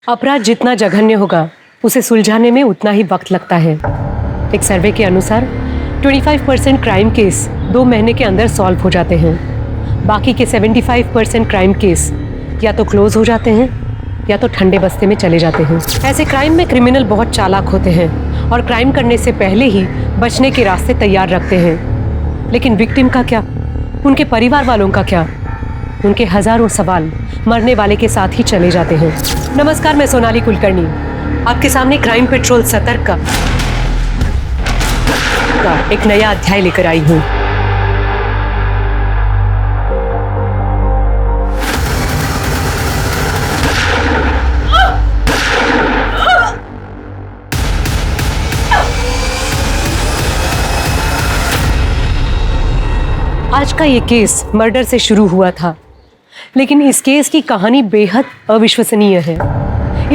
अपराध जितना जघन्य होगा उसे सुलझाने में उतना ही वक्त लगता है। एक सर्वे के अनुसार 25% क्राइम केस 2 महीने के अंदर सॉल्व हो जाते हैं। बाकी के 75% क्राइम केस या तो क्लोज हो जाते हैं या तो ठंडे बस्ते में चले जाते हैं। ऐसे क्राइम में क्रिमिनल बहुत चालाक होते हैं और क्राइम करने से पहले ही बचने के रास्ते तैयार रखते हैं। लेकिन विक्टिम का क्या, उनके परिवार वालों का क्या? उनके हजारों सवाल मरने वाले के साथ ही चले जाते हैं। नमस्कार, मैं सोनाली कुलकर्णी आपके सामने क्राइम पेट्रोल सतर्क का एक नया अध्याय लेकर आई हूँ। आज का ये केस मर्डर से शुरू हुआ था, लेकिन इस केस की कहानी बेहद अविश्वसनीय है।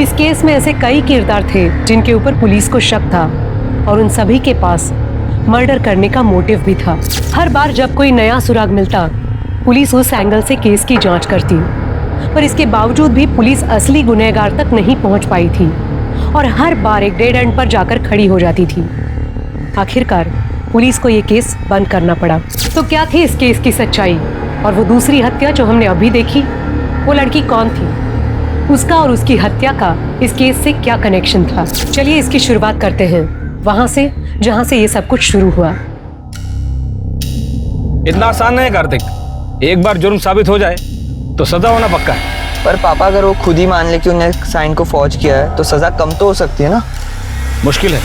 इस केस में ऐसे कई किरदार थे जिनके ऊपर पुलिस को शक था और उन सभी के पास मर्डर करने का मोटिव भी था। हर बार जब कोई नया सुराग मिलता, पुलिस उस एंगल से केस की जांच करती, पर इसके बावजूद भी पुलिस असली गुनहगार तक नहीं पहुंच पाई थी और हर बार एक डेड एंड पर जाकर खड़ी हो जाती थी। आखिरकार पुलिस को ये केस बंद करना पड़ा। तो क्या थी इस केस की सच्चाई, और वो दूसरी हत्या जो हमने अभी देखी, वो लड़की कौन थी? उसका और उसकी हत्या का इस केस से क्या कनेक्शन था? चलिए इसकी शुरुआत करते हैं वहां से जहां से ये सब कुछ शुरू हुआ। इतना आसान नहीं है कार्तिक। एक बार जुर्म साबित हो जाए तो सजा होना पक्का है। पर पापा, अगर वो खुद ही मान ले कि उन्हें साइन को फौज किया है तो सजा कम तो हो सकती है ना? मुश्किल है।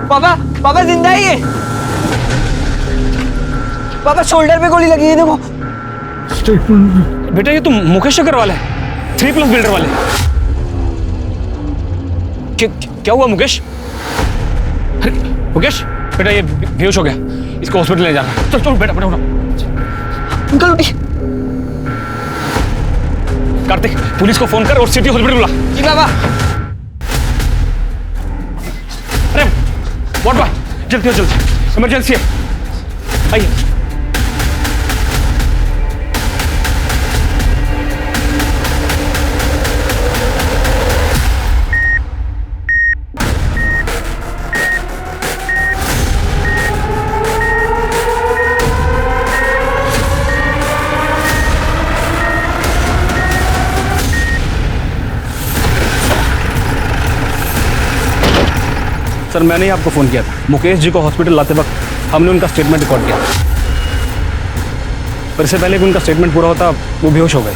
पापा, पापा जिंदा ही है। पापा शोल्डर पे गोली लगी है, देखो। बेटा ये तुम मुकेश अग्रवाल है, 3+ बिल्डर वाले। क्या हुआ मुकेश? अरे मुकेश बेटा, ये बेहोश हो गया, इसको हॉस्पिटल ले जाना। चल चल बेटा, बेटा अंकल उठी। कार्तिक, पुलिस को फोन कर और सिटी हॉस्पिटल बुला। जी बाबा। अरे व्हाट बॉय, जल्दी जल्दी, इमरजेंसी है, आइए। सर मैंने ही आपको फ़ोन किया था। मुकेश जी को हॉस्पिटल लाते वक्त हमने उनका स्टेटमेंट रिकॉर्ड किया, पर इससे पहले कि उनका स्टेटमेंट पूरा होता वो बेहोश हो गए।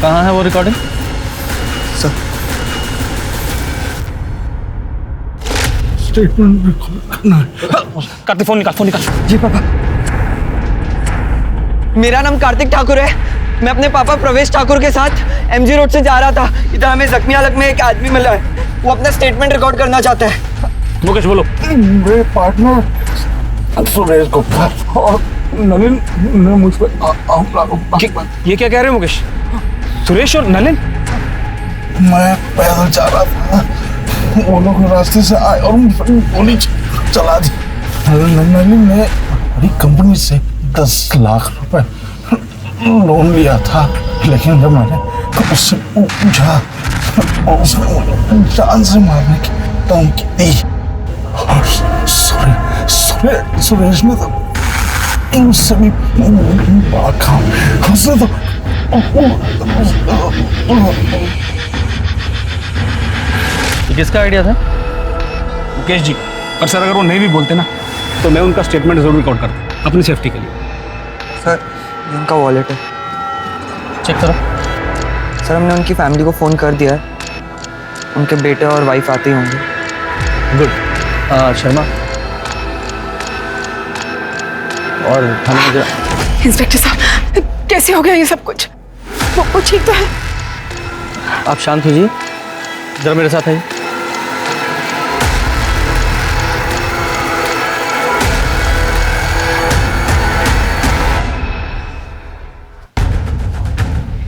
कहाँ है वो रिकॉर्डिंग? सर स्टेटमेंट रिकॉर्ड करना है। कार्तिक फ़ोन निकाल, फ़ोन निकाल। जी पापा। मेरा नाम कार्तिक ठाकुर है। मैं अपने पापा प्रवेश ठाकुर के साथ MG रोड से जा रहा था। इधर हमें जख्मी हालत में एक आदमी मिला है, वो अपना स्टेटमेंट रिकॉर्ड करना चाहता है। मुकेश बोलो। मेरे पार्टनर सुरेश गुप्ता और नलिन ने मुझ पर ये क्या कह रहे हो मुकेश? सुरेश और नलिन? मैं पैदल जा रहा था, वो लोग रास्ते से आए और मुझ पर गोली चला दी। नलिन ने बड़ी कंपनी से 10 लाख रुपए लोन लिया था, लेकिन जब मैंने उससे पूछा और उसने मुझे जान से मारने की धमकी दी। और सुरेश ने तो मुझसे भी बाखा, उसने तो किसका आइडिया था? मुकेश जी। पर सर अगर वो नहीं भी बोलते ना तो मैं उनका स्टेटमेंट जरूर रिकॉर्ड करता, अपनी सेफ्टी के लिए। सर ये उनका वॉलेट है, चेक करो। सर हमने उनकी फैमिली को फ़ोन कर दिया है, उनके बेटे और वाइफ आते ही होंगे। गुड। शर्मा और इंस्पेक्टर साहब, कैसे हो गया ये सब कुछ? वो ठीक तो है? आप शांत होइए, जरा मेरे साथ आइए।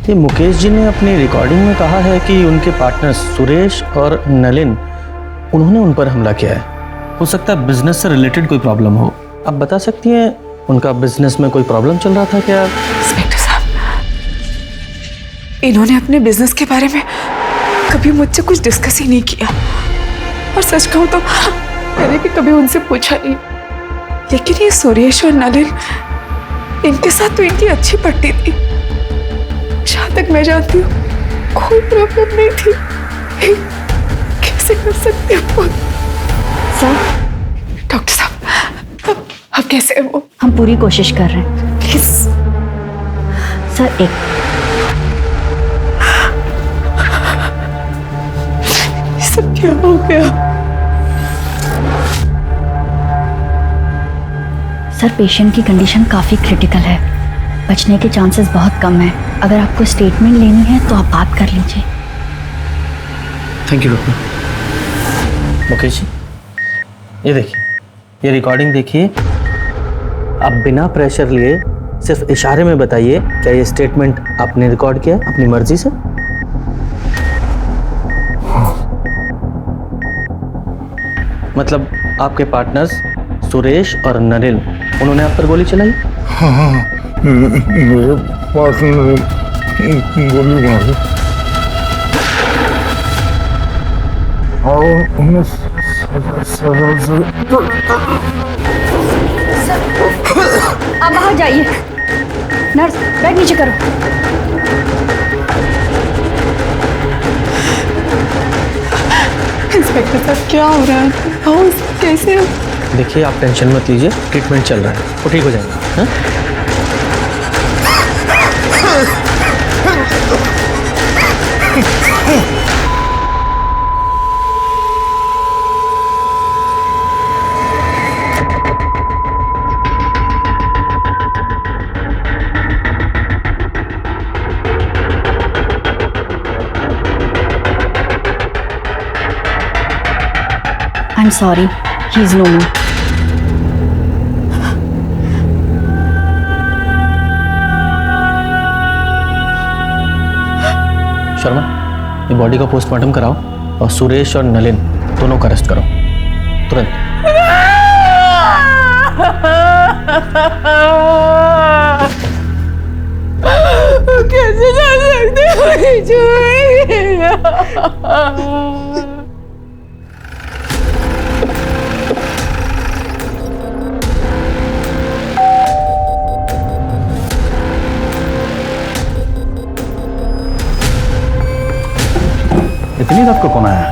कि मुकेश जी ने अपनी रिकॉर्डिंग में कहा है कि उनके पार्टनर सुरेश और नलिन उन्होंने उन पर हमला किया है। हो सकता है बिजनेस से रिलेटेड कोई प्रॉब्लम हो। आप बता सकती हैं उनका बिजनेस में कोई प्रॉब्लम चल रहा था क्या? इंस्पेक्टर साहब, इन्होंने अपने बिजनेस के बारे में कभी मुझसे कुछ डिस्कस ही नहीं किया, और सच कहूं तो मैंने भी कभी उनसे पूछा नहीं। लेकिन ये सुरेश और नलिन, इनके साथ तो इनकी अच्छी पट्टी थी। जहां तक मैं जानती हूँ कोई प्रॉब्लम नहीं थी। कैसे कर सकते हो सर? डॉक्टर साहब, अब कैसे है वो? हम पूरी कोशिश कर रहे हैं। प्लीज सर, एक ये सब क्या हो गया? सर, पेशेंट की कंडीशन काफ़ी क्रिटिकल है, बचने के चांसेस बहुत कम है। अगर आपको स्टेटमेंट लेनी है तो आप बात कर लीजिए। Thank you doctor. Mukesh ji, ये देखिए, ये रिकॉर्डिंग देखिए। आप बिना प्रेशर लिए सिर्फ इशारे में बताइए, क्या ये स्टेटमेंट आपने रिकॉर्ड किया अपनी मर्जी से? मतलब आपके पार्टनर्स सुरेश और नलिन, उन्होंने आप पर गोली चलाई? हाँ, मेरे पार्टनर ने गोली मारी और उन्हें सजा से आप बाहर जाइए। नर्स, बैग नीचे करो। इंस्पेक्टर साहब, क्या हो रहा है? हाउस कैसे है? देखिए, आप टेंशन मत लीजिए, ट्रीटमेंट चल रहा है, वो ठीक हो जाएगा। हाँ? I'm sorry, he's no more. Sharma, ये बॉडी का पोस्टमार्टम कराओ और सुरेश और नलिन दोनों का अरेस्ट करो तुरंत। कैसे कर सकते हो? इतनी रात को कौन आया?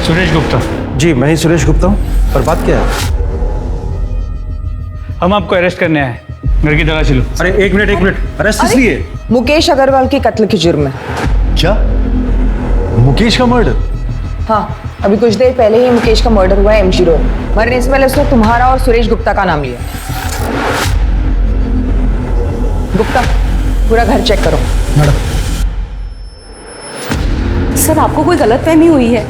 सुरेश गुप्ता। जी, मैं ही सुरेश गुप्ता हूँ। पर बात क्या है? हम आपको अरेस्ट करने आए, घर की तलाशी लो। अरे एक मिनट, अरेस्ट किस लिए? मुकेश अग्रवाल के कत्ल के जुर्म में। क्या? मुकेश का मर्डर? हाँ, अभी कुछ देर पहले ही मुकेश का मर्डर हुआ है एमजी रोड। मरने से पहले उसने तुम्हारा और सुरेश गुप्ता का नाम लिया। गुप्ता, पूरा घर चेक करो। मैडम, सर, आपको कोई गलतफहमी हुई है।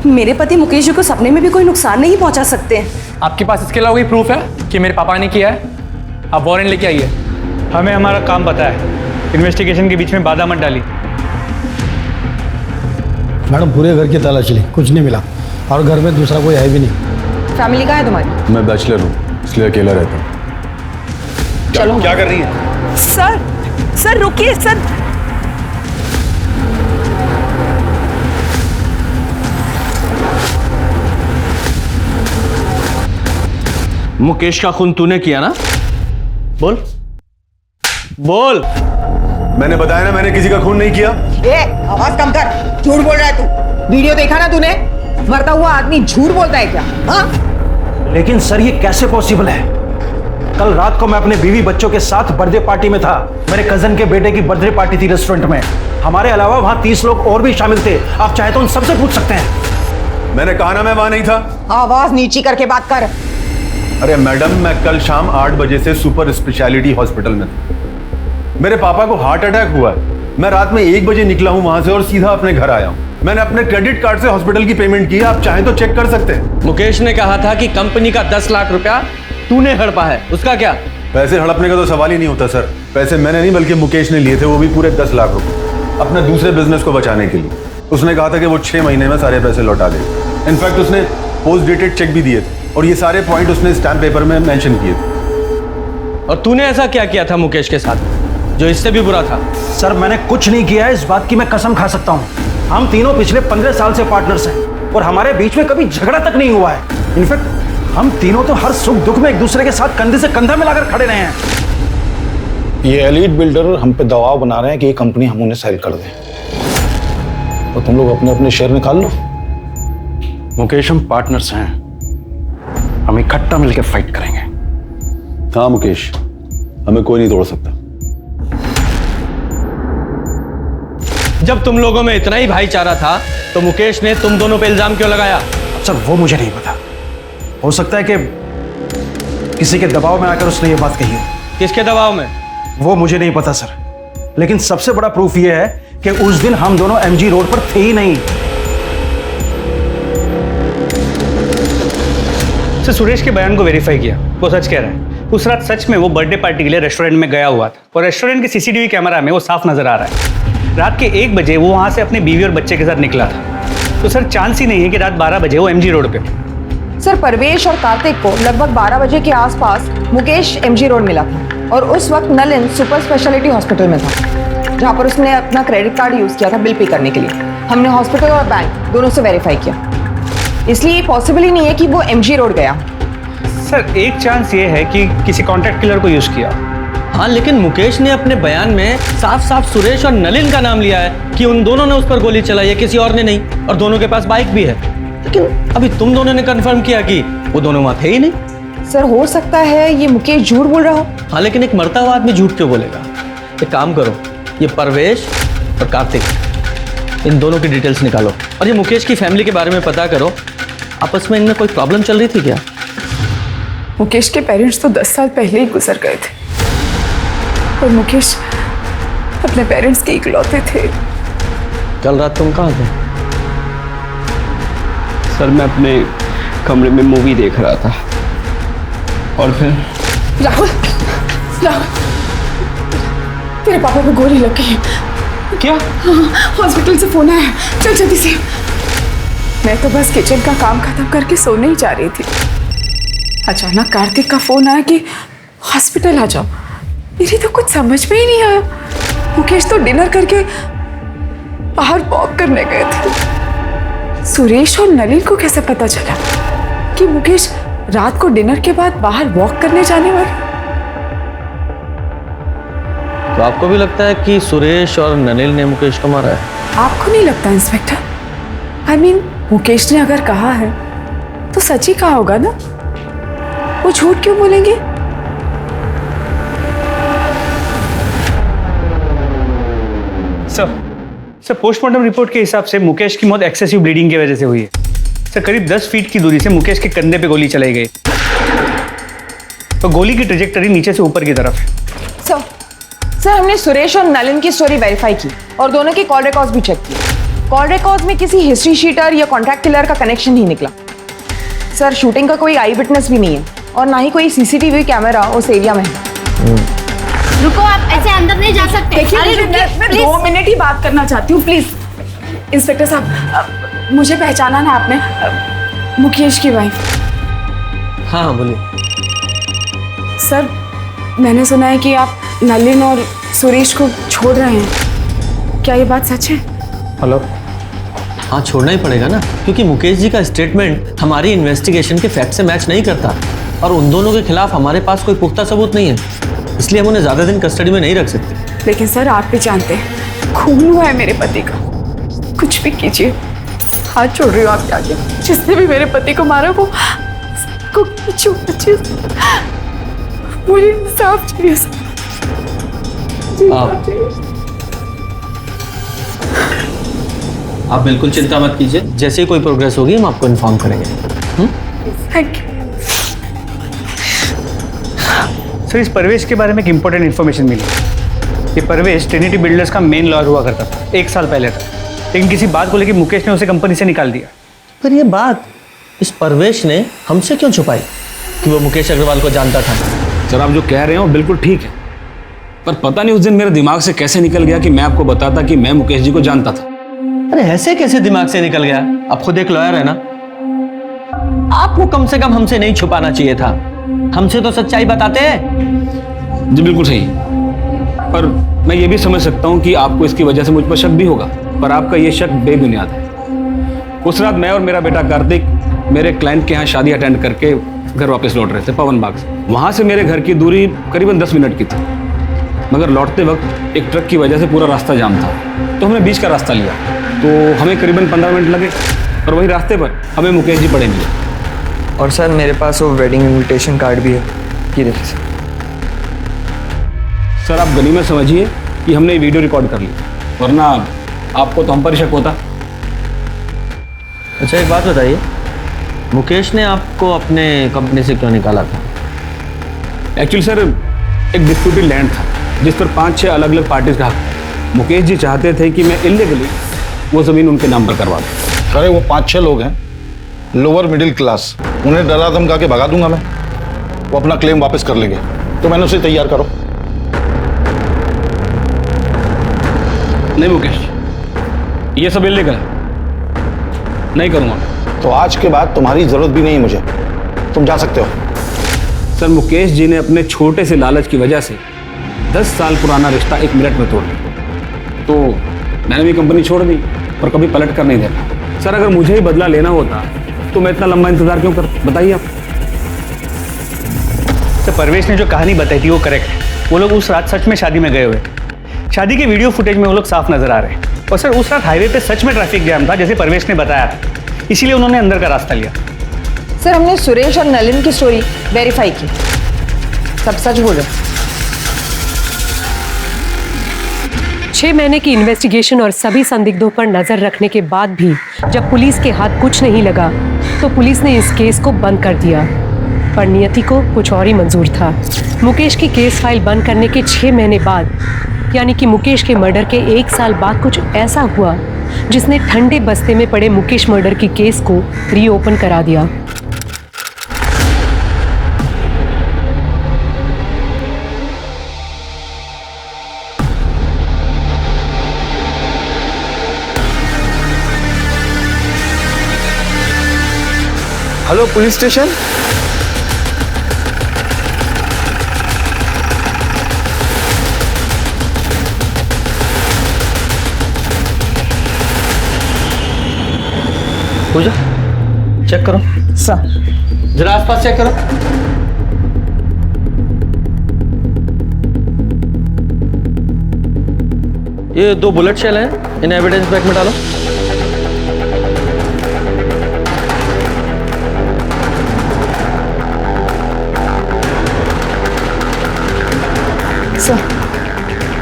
मेरे पति मुकेश जी को सपने में भी कोई नुकसान नहीं पहुंचा सकते हैं। आपके पास इसके अलावा कोई प्रूफ है कि मेरे पापा ने किया है? आप वारंट लेके आइए। हमें हमारा काम पता है, इन्वेस्टिगेशन के बीच में बाधा मत डाली। मैडम, पूरे घर की तलाशी ली, कुछ नहीं मिला, और घर में दूसरा कोई है भी नहीं। फैमिली कहाँ है तुम्हारी? मैं बैचलर हूँ, इसलिए अकेला रहता हूँ। चलो। क्या कर रही है? सर रुकिए सर। मुकेश का खून तूने किया ना? बोल बोल। मैंने बताया ना, मैंने किसी का खून नहीं किया। आवाज कम कर, झूठ बोल रहा है तू। वीडियो देखा ना तूने? मरता हुआ आदमी झूठ बोलता है क्या? हाँ? लेकिन सर, ये कैसे पॉसिबल है? कल रात को मैं अपने बीवी बच्चों के साथ बर्थडे पार्टी में था। मेरे कजन के बेटे की बर्थडे पार्टी थी रेस्टोरेंट में। हमारे अलावा वहां 30 लोग और भी शामिल थे। आप चाहे तो उन सबसे पूछ सकते हैं। मैंने कहा ना मैं वहां नहीं था। आवाज नीची करके बात कर। अरे मैडम, मैं कल शाम 8 बजे से सुपर स्पेशलिटी हॉस्पिटल में था। मेरे पापा को हार्ट अटैक हुआ है। मैं रात में 1 बजे निकला हूं वहां से और सीधा अपने घर आया हूं। मैंने अपने क्रेडिट कार्ड से हॉस्पिटल की पेमेंट की है, आप चाहें तो चेक कर सकते हैं। मुकेश ने कहा था कि कंपनी का 10 लाख रुपया तूने हड़पा है, उसका क्या? पैसे हड़पने का तो सवाल ही नहीं होता सर। पैसे मैंने नहीं बल्कि मुकेश ने लिए थे, वो भी पूरे 10 लाख रुपए अपने दूसरे बिजनेस को बचाने के लिए। उसने कहा था कि वो 6 महीने में सारे पैसे लौटा देगा। इनफैक्ट उसने पोस्ट डेटेड चेक भी दिए थे और ये सारे पॉइंट उसने स्टैम्प पेपर में मेंशन किए थे। और तूने ऐसा क्या किया था मुकेश के साथ जो इससे भी बुरा था? सर मैंने कुछ नहीं किया है, इस बात की मैं कसम खा सकता हूँ। हम तीनों पिछले 15 साल से पार्टनर्स हैं और हमारे बीच में कभी झगड़ा तक नहीं हुआ है। इनफैक्ट हम तीनों तो हर सुख दुख में एक दूसरे के साथ कंधे से कंधा मिलाकर खड़े रहे हैं। ये एलीट बिल्डर हम पे दबाव बना रहे हैं कि ये कंपनी हम उन्हें सेल कर दें, तो तुम लोग अपने अपने शेयर निकाल लो। मुकेश हम पार्टनर्स हैं, हम इकट्ठा मिलकर फाइट करेंगे। हाँ मुकेश, हमें कोई नहीं तोड़ सकता। जब तुम लोगों में इतना ही भाईचारा था तो मुकेश ने तुम दोनों पे इल्जाम क्यों लगाया? सर वो मुझे नहीं पता, हो सकता है कि किसी के दबाव में आकर उसने ये बात कही हो। किसके दबाव में? वो मुझे नहीं पता सर, लेकिन सबसे बड़ा प्रूफ ये है कि उस दिन हम दोनों एमजी रोड पर थे ही नहीं। सर सुरेश के बयान को वेरीफाई किया, वो सच कह रहा है। उस रात सच में वो बर्थडे पार्टी के लिए रेस्टोरेंट में गया हुआ था और रेस्टोरेंट के सीसीटीवी कैमरा में वो साफ नजर आ रहा है। रात के 1 बजे वो वहां से अपनी बीवी और बच्चे के साथ निकला था। तो सर चांस ही नहीं है कि रात 12 बजे वो एमजी रोड पे हो। सर परवेश और कार्तिक को लगभग 12 बजे के आसपास मुकेश एमजी रोड मिला था और उस वक्त नलिन सुपर स्पेशलिटी हॉस्पिटल में था, जहां पर उसने अपना क्रेडिट कार्ड यूज किया था बिल पे करने के लिए। हमने हॉस्पिटल और बैंक दोनों से वेरीफाई किया, इसलिए पॉसिबल ही नहीं है कि वो एमजी रोड गया। सर एक चांस ये है कि किसी कॉन्ट्रैक्ट किलर को यूज किया। हाँ, लेकिन मुकेश ने अपने बयान में साफ साफ सुरेश और नलिन का नाम लिया है कि उन दोनों ने उस पर गोली चलाई है, किसी और ने नहीं, और दोनों के पास बाइक भी है। लेकिन अभी तुम दोनों ने कंफर्म किया कि वो दोनों वहां थे ही नहीं। सर हो सकता है ये मुकेश झूठ बोल रहा हो। हाँ, लेकिन एक मरता हुआ आदमी झूठ क्यों बोलेगा? एक काम करो, ये परवेश और कार्तिक इन दोनों की डिटेल्स निकालो और ये मुकेश की फैमिली के बारे में पता करो। आपस में इनमें कोई प्रॉब्लम चल रही थी क्या? मुकेश के पेरेंट्स तो 10 साल पहले ही गुजर गए थे और मुकेश अपने पेरेंट्स के इकलौते थे। कल रात तुम कहाँ थे? सर मैं अपने कमरे में मूवी देख रहा था और फिर राहुल, राहुल, तेरे पापा को गोली लग गई। क्या? हाँ, हॉस्पिटल से फोन आया, चल जल्दी से। मैं तो बस किचन का काम खत्म करके सोने ही जा रही थी, अचानक कार्तिक का फोन आया कि हॉस्पिटल आ जाओ। मेरी तो कुछ समझ में ही नहीं आया। मुकेश तो डिनर करके बाहर वॉक करने गए थे। सुरेश और नलिन को कैसे पता चला कि मुकेश रात को डिनर के बाद बाहर वॉक करने जाने वाला? तो आपको भी लगता है कि सुरेश और नलिन ने मुकेश को मारा है? आपको नहीं लगता इंस्पेक्टर? I mean, मुकेश ने अगर कहा है तो सच ही कहा होगा ना, वो झूठ क्यों बोलेंगे? सर पोस्टमार्टम रिपोर्ट के हिसाब से मुकेश की मौत एक्सेसिव ब्लीडिंग की वजह से हुई है। सर करीब 10 फीट की दूरी से मुकेश के कंधे पे गोली चलाई गई, तो गोली की ट्रेजेक्टरी नीचे से ऊपर की तरफ है। सर हमने सुरेश और नलिन की स्टोरी वेरीफाई की और दोनों के कॉल रिकॉर्ड्स भी चेक किए। कॉल रिकॉर्ड्स में किसी हिस्ट्री शीटर या कॉन्ट्रैक्ट किलर का कनेक्शन नहीं निकला। सर शूटिंग का कोई आई विटनेस भी नहीं है और ना ही कोई सीसीटीवी कैमरा उस एरिया में है। रुको, आप ऐसे अंदर नहीं जा सकते। देखिए अरे मैं 2 मिनट ही बात करना चाहती हूँ, प्लीज। इंस्पेक्टर साहब, मुझे पहचाना ना आपने? मुकेश की वाइफ। हाँ बोलिए। सर मैंने सुना है कि आप नलिन और सुरेश को छोड़ रहे हैं, क्या ये बात सच है? हेलो। हाँ, छोड़ना ही पड़ेगा ना, क्योंकि मुकेश जी का स्टेटमेंट हमारी इन्वेस्टिगेशन के फैक्ट से मैच नहीं करता और उन दोनों के खिलाफ हमारे पास कोई पुख्ता सबूत नहीं है, इसलिए हम उन्हें ज्यादा दिन कस्टडी में नहीं रख सकते। लेकिन सर आप भी जानते हैं खून हुआ है मेरे पति का, कुछ भी कीजिए, हाथ छोड़ रही हो आपके आगे। जिसने भी मेरे पति को मारा वो मुझे इंसाफ चाहिए। आप बिल्कुल चिंता मत कीजिए, जैसे ही कोई प्रोग्रेस होगी हम आपको इन्फॉर्म करेंगे। Thank you. सर इस परवेश के बारे में एक इंपॉर्टेंट इन्फॉर्मेशन मिली। ये परवेश ट्रिनिटी बिल्डर्स का मेन लॉयर हुआ करता था 1 साल पहले था, लेकिन किसी बात को लेकर मुकेश ने उसे कंपनी से निकाल दिया। पर ये बात इस परवेश ने हमसे क्यों छुपाई कि वो मुकेश अग्रवाल को जानता था? सर आप जो कह रहे हैं वो बिल्कुल ठीक है, पर पता नहीं उस दिन मेरे दिमाग से कैसे निकल गया कि मैं आपको बताता कि मैं मुकेश जी को जानता था। अरे ऐसे कैसे दिमाग से निकल गया? आप खुद एक लॉयर है ना, आपको कम से कम हमसे नहीं छुपाना चाहिए था, हमसे तो सच्चाई बताते हैं। जी बिल्कुल सही, पर मैं ये भी समझ सकता हूँ कि आपको इसकी वजह से मुझ पर शक भी होगा, पर आपका ये शक बेबुनियाद है। उस रात मैं और मेरा बेटा कार्तिक मेरे क्लाइंट के यहाँ शादी अटेंड करके घर वापस लौट रहे थे पवन बाग से। वहाँ से मेरे घर की दूरी करीबन 10 मिनट की थी, मगर लौटते वक्त एक ट्रक की वजह से पूरा रास्ता जाम था, तो हमने बीच का रास्ता लिया, तो हमें करीबन 15 मिनट लगे और वही रास्ते पर हमें मुकेश जी पड़े मिले। और सर मेरे पास वो वेडिंग इनविटेशन कार्ड भी है, ये देखिए सर। सर आप गनीमत समझिए कि हमने ये वीडियो रिकॉर्ड कर ली, वरना आपको तो हम पर शक होता। अच्छा एक बात बताइए, मुकेश ने आपको अपने कंपनी से क्यों निकाला था? एक्चुअली सर एक डिस्प्यूटेड लैंड था जिस पर 5-6 अलग अलग पार्टीज का हक। मुकेश जी चाहते थे कि मैं इलीगली वो ज़मीन उनके नाम पर करवा दूँ। अरे वो 5-6 लोग हैं, लोअर मिडिल क्लास, उन्हें डरा धमका के भगा दूंगा मैं, वो अपना क्लेम वापस कर लेंगे, तो मैंने उसे तैयार करो। नहीं मुकेश, ये सब इलीगल है, नहीं करूँगा। तो आज के बाद तुम्हारी जरूरत भी नहीं है मुझे, तुम जा सकते हो। सर मुकेश जी ने अपने छोटे से लालच की वजह से 10 साल पुराना रिश्ता 1 मिनट में तोड़ दिया, तो मैंने भी कंपनी छोड़ दी और कभी पलट कर नहीं देखा। सर अगर मुझे ही बदला लेना होता तो मैं इतना लंबा इंतजार क्यों कर, बताइए आप। सर परवेश ने जो कहानी बताई थी वो करेक्ट है, वो लोग उस रात सच में शादी में गए हुए, शादी के वीडियो फुटेज में वो लोग साफ नजर आ रहे हैं। और सर उस रात हाईवे पे सच में ट्रैफिक जैम था जैसे परवेश ने बताया था, इसीलिए उन्होंने अंदर का रास्ता लिया। सर हमने सुरेश और नलिन की स्टोरी वेरीफाई की, सब सच बोले। 6 महीने की इन्वेस्टिगेशन और सभी संदिग्धों पर नजर रखने के बाद भी जब पुलिस के हाथ कुछ नहीं लगा तो पुलिस ने इस केस को बंद कर दिया, पर नियति को कुछ और ही मंजूर था। मुकेश की केस फाइल बंद करने के 6 महीने बाद, यानी कि मुकेश के मर्डर के 1 साल बाद कुछ ऐसा हुआ जिसने ठंडे बस्ते में पड़े मुकेश मर्डर की केस को रीओपन करा दिया। Hello police station. Pooja check करो सर। जरा आसपास चेक करो। ये 2 बुलेट शेल हैं, इन्हें एविडेंस बैग में डालो।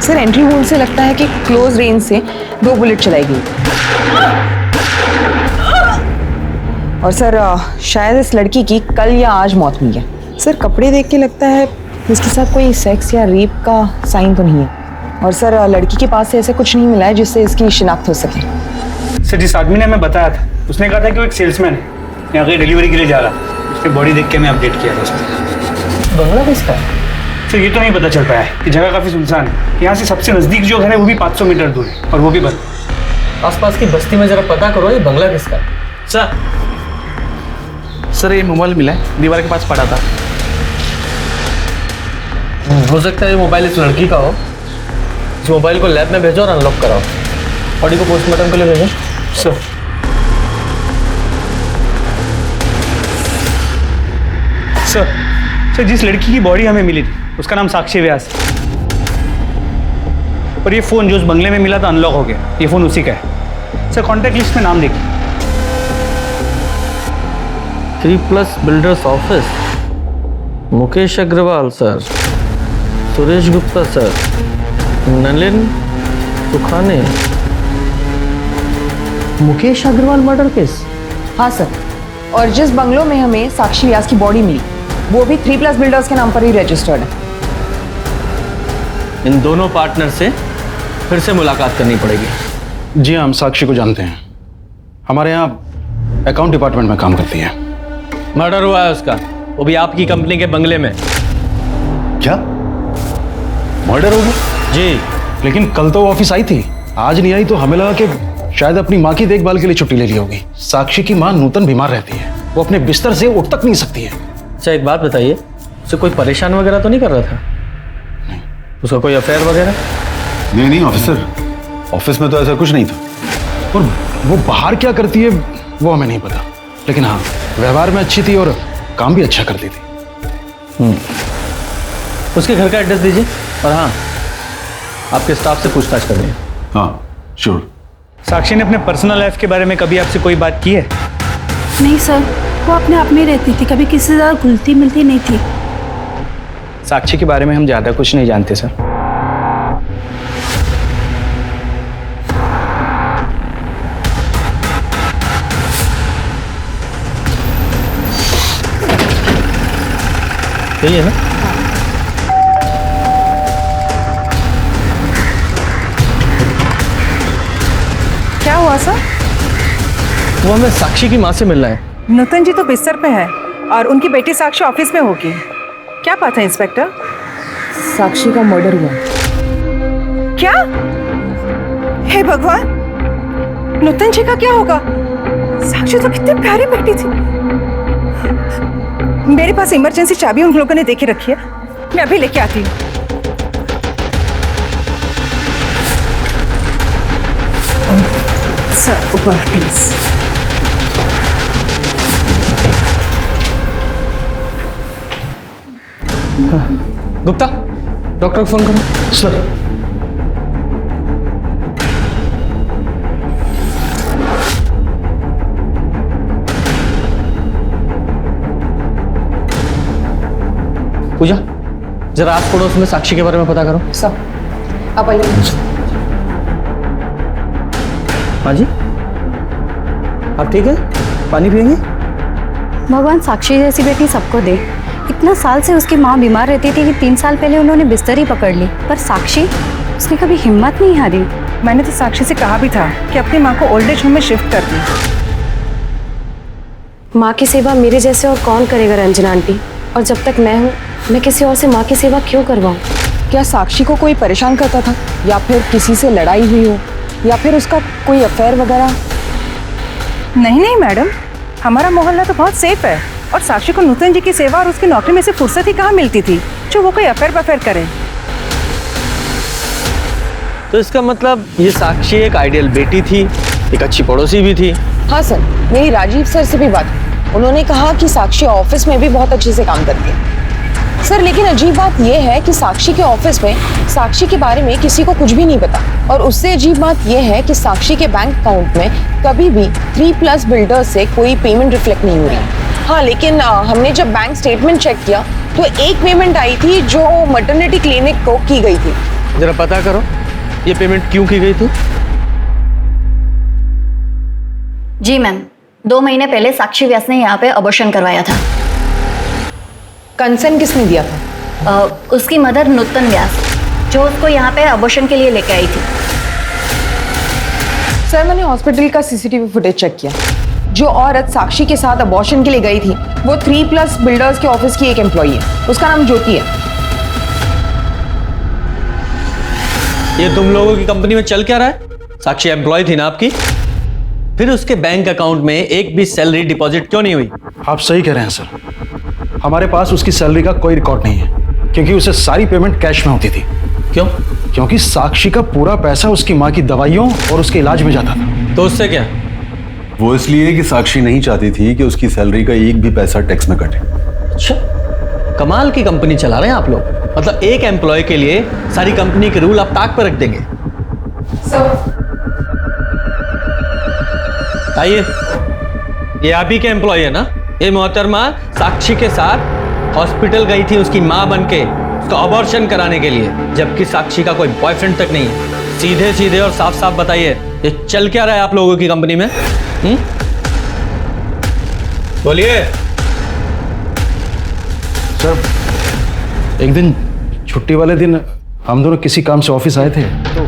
सर एंट्री वोल से लगता है कि क्लोज रेंज से 2 बुलेट चलाई गई। और सर शायद इस लड़की की कल या आज मौत हुई है। सर कपड़े देख के लगता है इसके साथ कोई सेक्स या रेप का साइन तो नहीं है। और सर लड़की के पास से ऐसा कुछ नहीं मिला है जिससे इसकी शिनाख्त हो सके। सर जिस आदमी ने हमें बताया था उसने कहा था कि वो एक सेल्समैन है, यहाँ कहीं डिलीवरी के लिए जा रहा था, उसकी बॉडी देख के मैं अपडेट किया था उसको। बंगला किसका है? सर ये तो नहीं पता चल पाया है कि जगह काफ़ी सुनसान है, यहाँ से सबसे नज़दीक जो घर है वो भी 500 मीटर दूर है और वो भी बंद। आसपास की बस्ती में जरा पता करो ये बंगला किसका है। सर ये मोबाइल मिला है, दीवार के पास पड़ा था। हो सकता है ये मोबाइल इस लड़की का हो। इस मोबाइल को लैब में भेजो और अनलॉक कराओ। बॉडी को पोस्टमार्टम के लिए भेजो। सर जिस लड़की की बॉडी हमें मिली थी उसका नाम साक्षी व्यास है, और ये फ़ोन जो उस बंगले में मिला था अनलॉक हो गया, ये फ़ोन उसी का है। सर कॉन्टैक्ट लिस्ट में नाम देखिए। 3+ builders office, Mukesh Agarwal sir, Suresh Gupta sir, Nalin Sukhane. Mukesh Agarwal murder case. हाँ सर, और जिस बंगलों में हमें साक्षी व्यास की बॉडी मिली वो भी 3+ बिल्डर्स के नाम पर ही रजिस्टर्ड है। इन दोनों पार्टनर से फिर से मुलाकात करनी पड़ेगी। जी हम साक्षी को जानते हैं, हमारे यहाँ अकाउंट डिपार्टमेंट में काम करती है। मर्डर हुआ है उसका, वो भी आपकी कंपनी के बंगले में। क्या मर्डर हो गया? जी, लेकिन कल तो वो ऑफिस आई थी, आज नहीं आई, तो हमें लगा कि शायद अपनी माँ की देखभाल के लिए छुट्टी ले ली होगी। साक्षी की माँ नूतन बीमार रहती है, वो अपने बिस्तर से उठ तक नहीं सकती है। अच्छा एक बात बताइए, उसे कोई परेशान वगैरह तो नहीं कर रहा था? उसका कोई अफेयर वगैरह? नहीं ऑफिसर, ऑफिस में तो ऐसा कुछ नहीं था। और वो बाहर क्या करती है वो हमें नहीं पता, लेकिन हाँ व्यवहार में अच्छी थी और काम भी अच्छा करती थी। उसके घर का एड्रेस दीजिए, और हाँ आपके स्टाफ से पूछताछ कर लें। हाँ श्योर। साक्षी ने अपने पर्सनल लाइफ के बारे में कभी आपसे कोई बात की है? नहीं सर, वो अपने आप में रहती थी, कभी किसी से ज़्यादा घुलती मिलती नहीं थी। साक्षी के बारे में हम ज़्यादा कुछ नहीं जानते सर। यही है ना? क्या हुआ सर? वो हमें साक्षी की माँ से मिलना है। नूतन जी तो बिस्तर पे है और उनकी बेटी साक्षी ऑफिस में होगी। क्या बात है इंस्पेक्टर? साक्षी का मर्डर हुआ। क्या? हे भगवान, नूतन जी का क्या होगा? साक्षी तो कितनी प्यारी बेटी थी। मेरे पास इमरजेंसी चाबी उन लोगों ने देके रखी है, मैं अभी लेके आती हूँ। सर ऊपर प्लीज। गुप्ता, डॉक्टर को फोन करो। सर पूजा, जरा आस पड़ोस में साक्षी के बारे में पता करो। सर आप आइए। हाँ जी, आप ठीक है? पानी पिएंगे? भगवान साक्षी जैसी बेटी सबको दे। इतना साल से उसकी माँ बीमार रहती थी कि 3 साल पहले उन्होंने बिस्तर ही पकड़ ली, पर साक्षी, उसने कभी हिम्मत नहीं हारी। मैंने तो साक्षी से कहा भी था कि अपनी माँ को ओल्ड एज होम में शिफ्ट कर दी। माँ की सेवा मेरे जैसे और कौन करेगा रंजना आंटी? और जब तक मैं हूँ, मैं किसी और से माँ की सेवा क्यों करवाऊँ? क्या साक्षी को कोई परेशान करता था, या फिर किसी से लड़ाई हुई हो, या फिर उसका कोई अफेयर वगैरह? नहीं मैडम, हमारा मोहल्ला तो बहुत सेफ है और साक्षी को नूतन जी की सेवा और उसकी नौकरी में से फुर्सत ही कहाँ मिलती थी जो वो कोई अफेयर करे। तो इसका मतलब ये साक्षी एक आइडियल बेटी थी, एक अच्छी पड़ोसी भी थी। हाँ सर, मेरी राजीव सर से भी बात हुई। उन्होंने कहा कि साक्षी ऑफिस में भी बहुत अच्छे से काम करती है। सर लेकिन अजीब बात यह है कि साक्षी के ऑफिस में साक्षी के बारे में किसी को कुछ भी नहीं पता, और उससे अजीब बात यह है कि साक्षी के बैंक अकाउंट में कभी भी 3+ बिल्डर्स से कोई पेमेंट रिफ्लेक्ट नहीं हो रही। हाँ लेकिन हमने जब बैंक स्टेटमेंट चेक किया तो एक पेमेंट आई थी जो मैटरनिटी क्लिनिक को की गई थी। जरा पता करो ये पेमेंट क्यों की गई थी। जी मैम, 2 महीने पहले साक्षी व्यास ने यहाँ पे अबॉर्शन करवाया था। कंसर्न किसने दिया था? उसकी मदर नूतन व्यास, जो उसको यहाँ पे अबॉर्शन के लिए लेके आई थी। सर मैंने हॉस्पिटल का सीसीटीवी फुटेज चेक किया। जो औरत साक्षी के साथ अबॉर्शन के लिए गई थी वो 3+ बिल्डर्स के ऑफिस की एक एम्प्लॉई है। उसका नाम ज्योति है। ये तुम लोगों की कंपनी में चल क्या रहा है? साक्षी एम्प्लॉय थी ना आपकी, फिर उसके बैंक अकाउंट में एक भी सैलरी डिपॉजिट क्यों नहीं हुई? आप सही कह रहे हैं सर, हमारे पास उसकी सैलरी का कोई रिकॉर्ड नहीं है, क्योंकि उसे सारी पेमेंट कैश में होती थी। क्यों? क्योंकि साक्षी का पूरा पैसा उसकी माँ की दवाइयों और उसके इलाज में जाता था। तो उससे क्या? वो इसलिए कि साक्षी नहीं चाहती थी कि उसकी सैलरी का एक भी पैसा टैक्स में कटे। अच्छा, कमाल की कंपनी चला रहे हैं आप लोग। मतलब एक एम्प्लॉय के लिए सारी कंपनी के रूल आप ताक पर रख देंगे। आइए, ये आप ही के एम्प्लॉय है ना? ये मोहतरमा साक्षी के साथ हॉस्पिटल गई थी उसकी माँ बनके उसका अबॉर्शन कराने के लिए, जबकि साक्षी का कोई बॉयफ्रेंड तक नहीं है। सीधे सीधे और साफ साफ बताइए ये चल क्या रहा है आप लोगों की कंपनी में? बोलिए। सर एक दिन छुट्टी वाले दिन हम दोनों किसी काम से ऑफिस आए थे, तो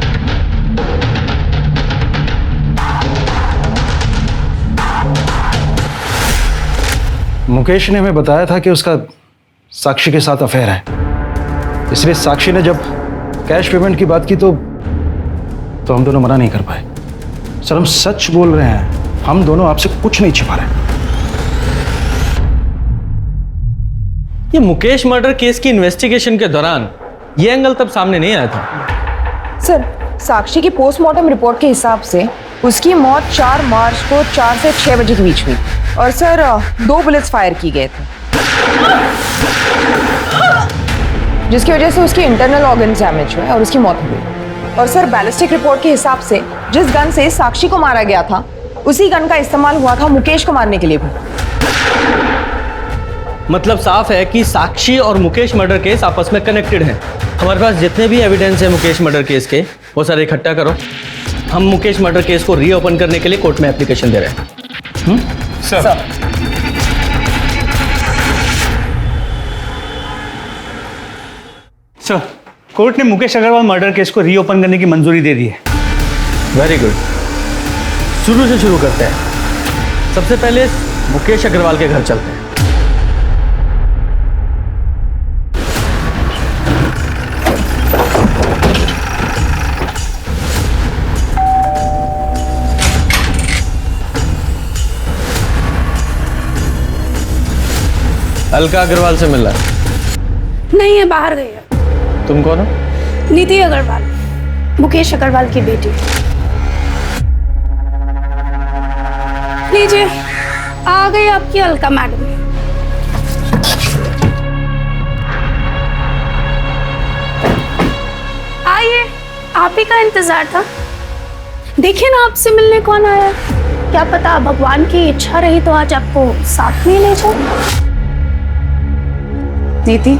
मुकेश ने हमें बताया था कि उसका साक्षी के साथ अफेयर है। इसलिए साक्षी ने जब कैश पेमेंट की बात की तो हम दोनों मना नहीं कर पाए। सर हम सच बोल रहे हैं, हम दोनों आपसे कुछ नहीं छिपा रहे। ये मुकेश मर्डर केस की इन्वेस्टिगेशन के दौरान ये एंगल तब सामने नहीं आया था। सर, साक्षी की पोस्टमार्टम रिपोर्ट के हिसाब से उसकी मौत 4 मार्च को 4 से 6 बजे के बीच हुई और सर 2 बुलेट्स फायर की गए थे, जिसकी वजह से उसकी इंटरनल ऑर्गन डैमेज हुए और उसकी मौत हो गई। और सर बैलिस्टिक रिपोर्ट के हिसाब से जिस गन से साक्षी को मारा गया था उसी गन का इस्तेमाल हुआ था मुकेश को मारने के लिए भी। मतलब साफ है कि साक्षी और मुकेश मर्डर केस आपस में कनेक्टेड हैं। हमारे पास जितने भी एविडेंस है मुकेश मर्डर केस के वो सारे इकट्ठा करो। हम मुकेश मर्डर केस को रीओपन करने के लिए कोर्ट में एप्लीकेशन दे रहे हैं। सर सर, कोर्ट ने मुकेश अग्रवाल मर्डर केस को रीओपन करने की मंजूरी दे दी है। Very good. शुरू से शुरू करते हैं। सबसे पहले मुकेश अग्रवाल के घर चलते हैं। अलका अग्रवाल से मिला? नहीं है, बाहर गई है। तुम कौन हो? नीति अग्रवाल, मुकेश अग्रवाल की बेटी। लीजिए, आ गई आपकी अलका मैडम। आइए, आप ही का इंतजार था। देखिए ना, आपसे मिलने कौन आया। क्या पता भगवान की इच्छा रही तो आज आपको साथ में ले जाओ। नीति,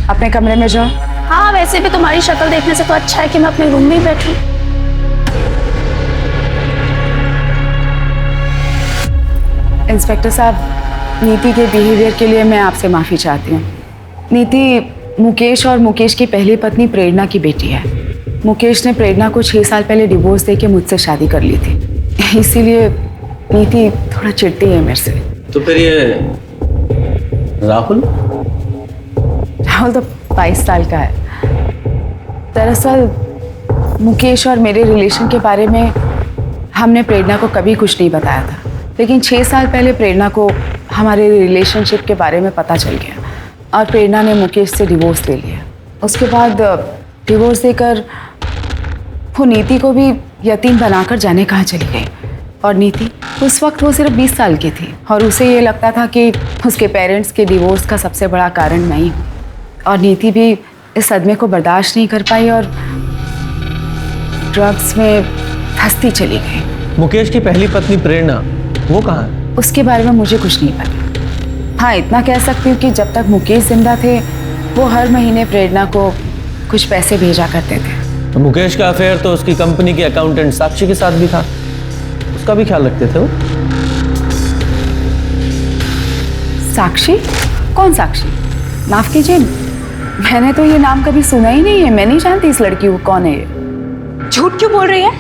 अपने कमरे में जाओ। हाँ, वैसे भी तुम्हारी शक्ल देखने से तो अच्छा है कि मैं अपने रूम में ही बैठूं। इंस्पेक्टर साहब, नीति के बिहेवियर के लिए मैं आपसे माफ़ी चाहती हूँ। नीति मुकेश और मुकेश की पहली पत्नी प्रेरणा की बेटी है। मुकेश ने प्रेरणा को 6 साल पहले डिवोर्स देके मुझसे शादी कर ली थी, इसीलिए नीति थोड़ा चिढ़ती है मेरे से। तो फिर ये राहुल तो 22 साल का है। दरअसल मुकेश और मेरे रिलेशन के बारे में हमने प्रेरणा को कभी कुछ नहीं बताया था, लेकिन 6 साल पहले प्रेरणा को हमारे रिलेशनशिप के बारे में पता चल गया और प्रेरणा ने मुकेश से डिवोर्स ले लिया। उसके बाद डिवोर्स देकर वो नीति को भी यतीम बनाकर जाने कहाँ चली गई। और नीति उस वक्त वो सिर्फ 20 साल की थी और उसे ये लगता था कि उसके पेरेंट्स के डिवोर्स का सबसे बड़ा कारण मैं ही हूँ। और नीति भी इस सदमे को बर्दाश्त नहीं कर पाई और ड्रग्स में फंसती चली गई। मुकेश की पहली पत्नी प्रेरणा वो कहाँ है? उसके बारे में मुझे कुछ नहीं पता। हाँ, इतना कह सकती हूँ कि जब तक मुकेश जिंदा थे वो हर महीने प्रेरणा को कुछ पैसे भेजा करते थे। तो मुकेश का अफेयर तो उसकी कंपनी के अकाउंटेंट साक्षी के साथ भी था, उसका भी ख्याल रखते थे वो। साक्षी? कौन साक्षी? माफ कीजिए, मैंने तो ये नाम कभी सुना ही नहीं है। मैं नहीं जानती इस लड़की को कौन है ये। झूठ क्यों बोल रही है?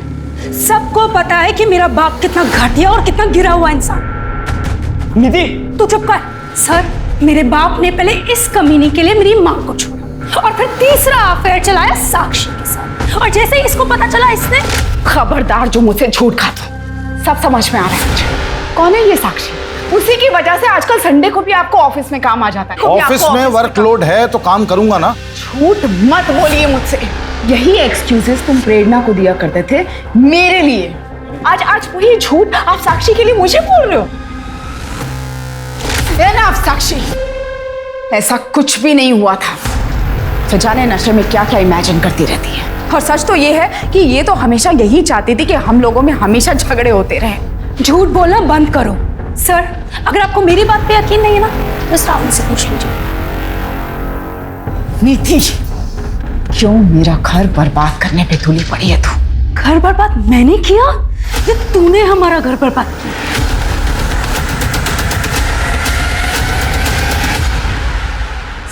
सबको पता है कि मेरा बाप कितना घटिया और कितना गिरा हुआ इंसान। निधि, तू चुप कर। सर, मेरे बाप ने पहले इस कमीनी के लिए मेरी माँ को छोड़ा और फिर तीसरा अफेयर चलाया साक्षी के साथ, और जैसे ही इसको पता चला इसने। खबरदार जो मुझसे झूठ खाता, सब समझ में आ रहा है मुझे। कौन है ये साक्षी? उसी की वजह से आजकल संडे को भी आपको ऑफिस में काम आ जाता है। ऑफिस में वर्कलोड है तो काम करूंगा ना। झूठ मत बोलिए मुझसे। यही एक्सक्यूजेस तुम प्रेरणा को दिया करते थे मेरे लिए। आज वही झूठ आप साक्षी के लिए मुझे बोल रहे हो। आप साक्षी, ऐसा कुछ भी नहीं हुआ था। तो जाने नशे में क्या क्या इमेजिन करती रहती है। और सच तो ये है कि ये तो हमेशा यही चाहती थी कि हम लोगों में हमेशा झगड़े होते रहे। झूठ बोलना बंद करो। सर, अगर आपको मेरी बात पे यकीन नहीं है ना तो श्रावण से पूछ लीजिए। नीति, क्यों मेरा घर बर्बाद करने पे तुली पड़ी है तू? घर बर्बाद मैंने किया या तूने हमारा घर बर्बाद किया?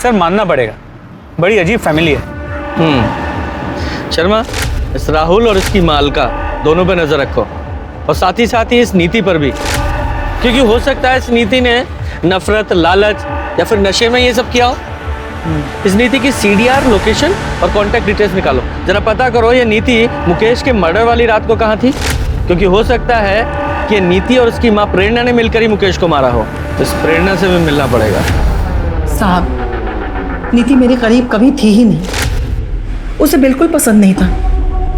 सर मानना पड़ेगा, बड़ी अजीब फैमिली है। शर्मा, इस राहुल और इसकी मालका दोनों पे नजर रखो और साथ ही इस नीति पर भी, क्योंकि हो सकता है इस नीति ने नफरत, लालच या फिर नशे में ये सब किया हो। इस नीति की CDR, लोकेशन और कॉन्टैक्ट डिटेल्स निकालो। जरा पता करो ये नीति मुकेश के मर्डर वाली रात को कहाँ थी, क्योंकि हो सकता है कि ये नीति और उसकी माँ प्रेरणा ने मिलकर ही मुकेश को मारा हो। तो इस प्रेरणा से भी मिलना पड़ेगा। साहब, नीति मेरे करीब कभी थी ही नहीं। उसे बिल्कुल पसंद नहीं था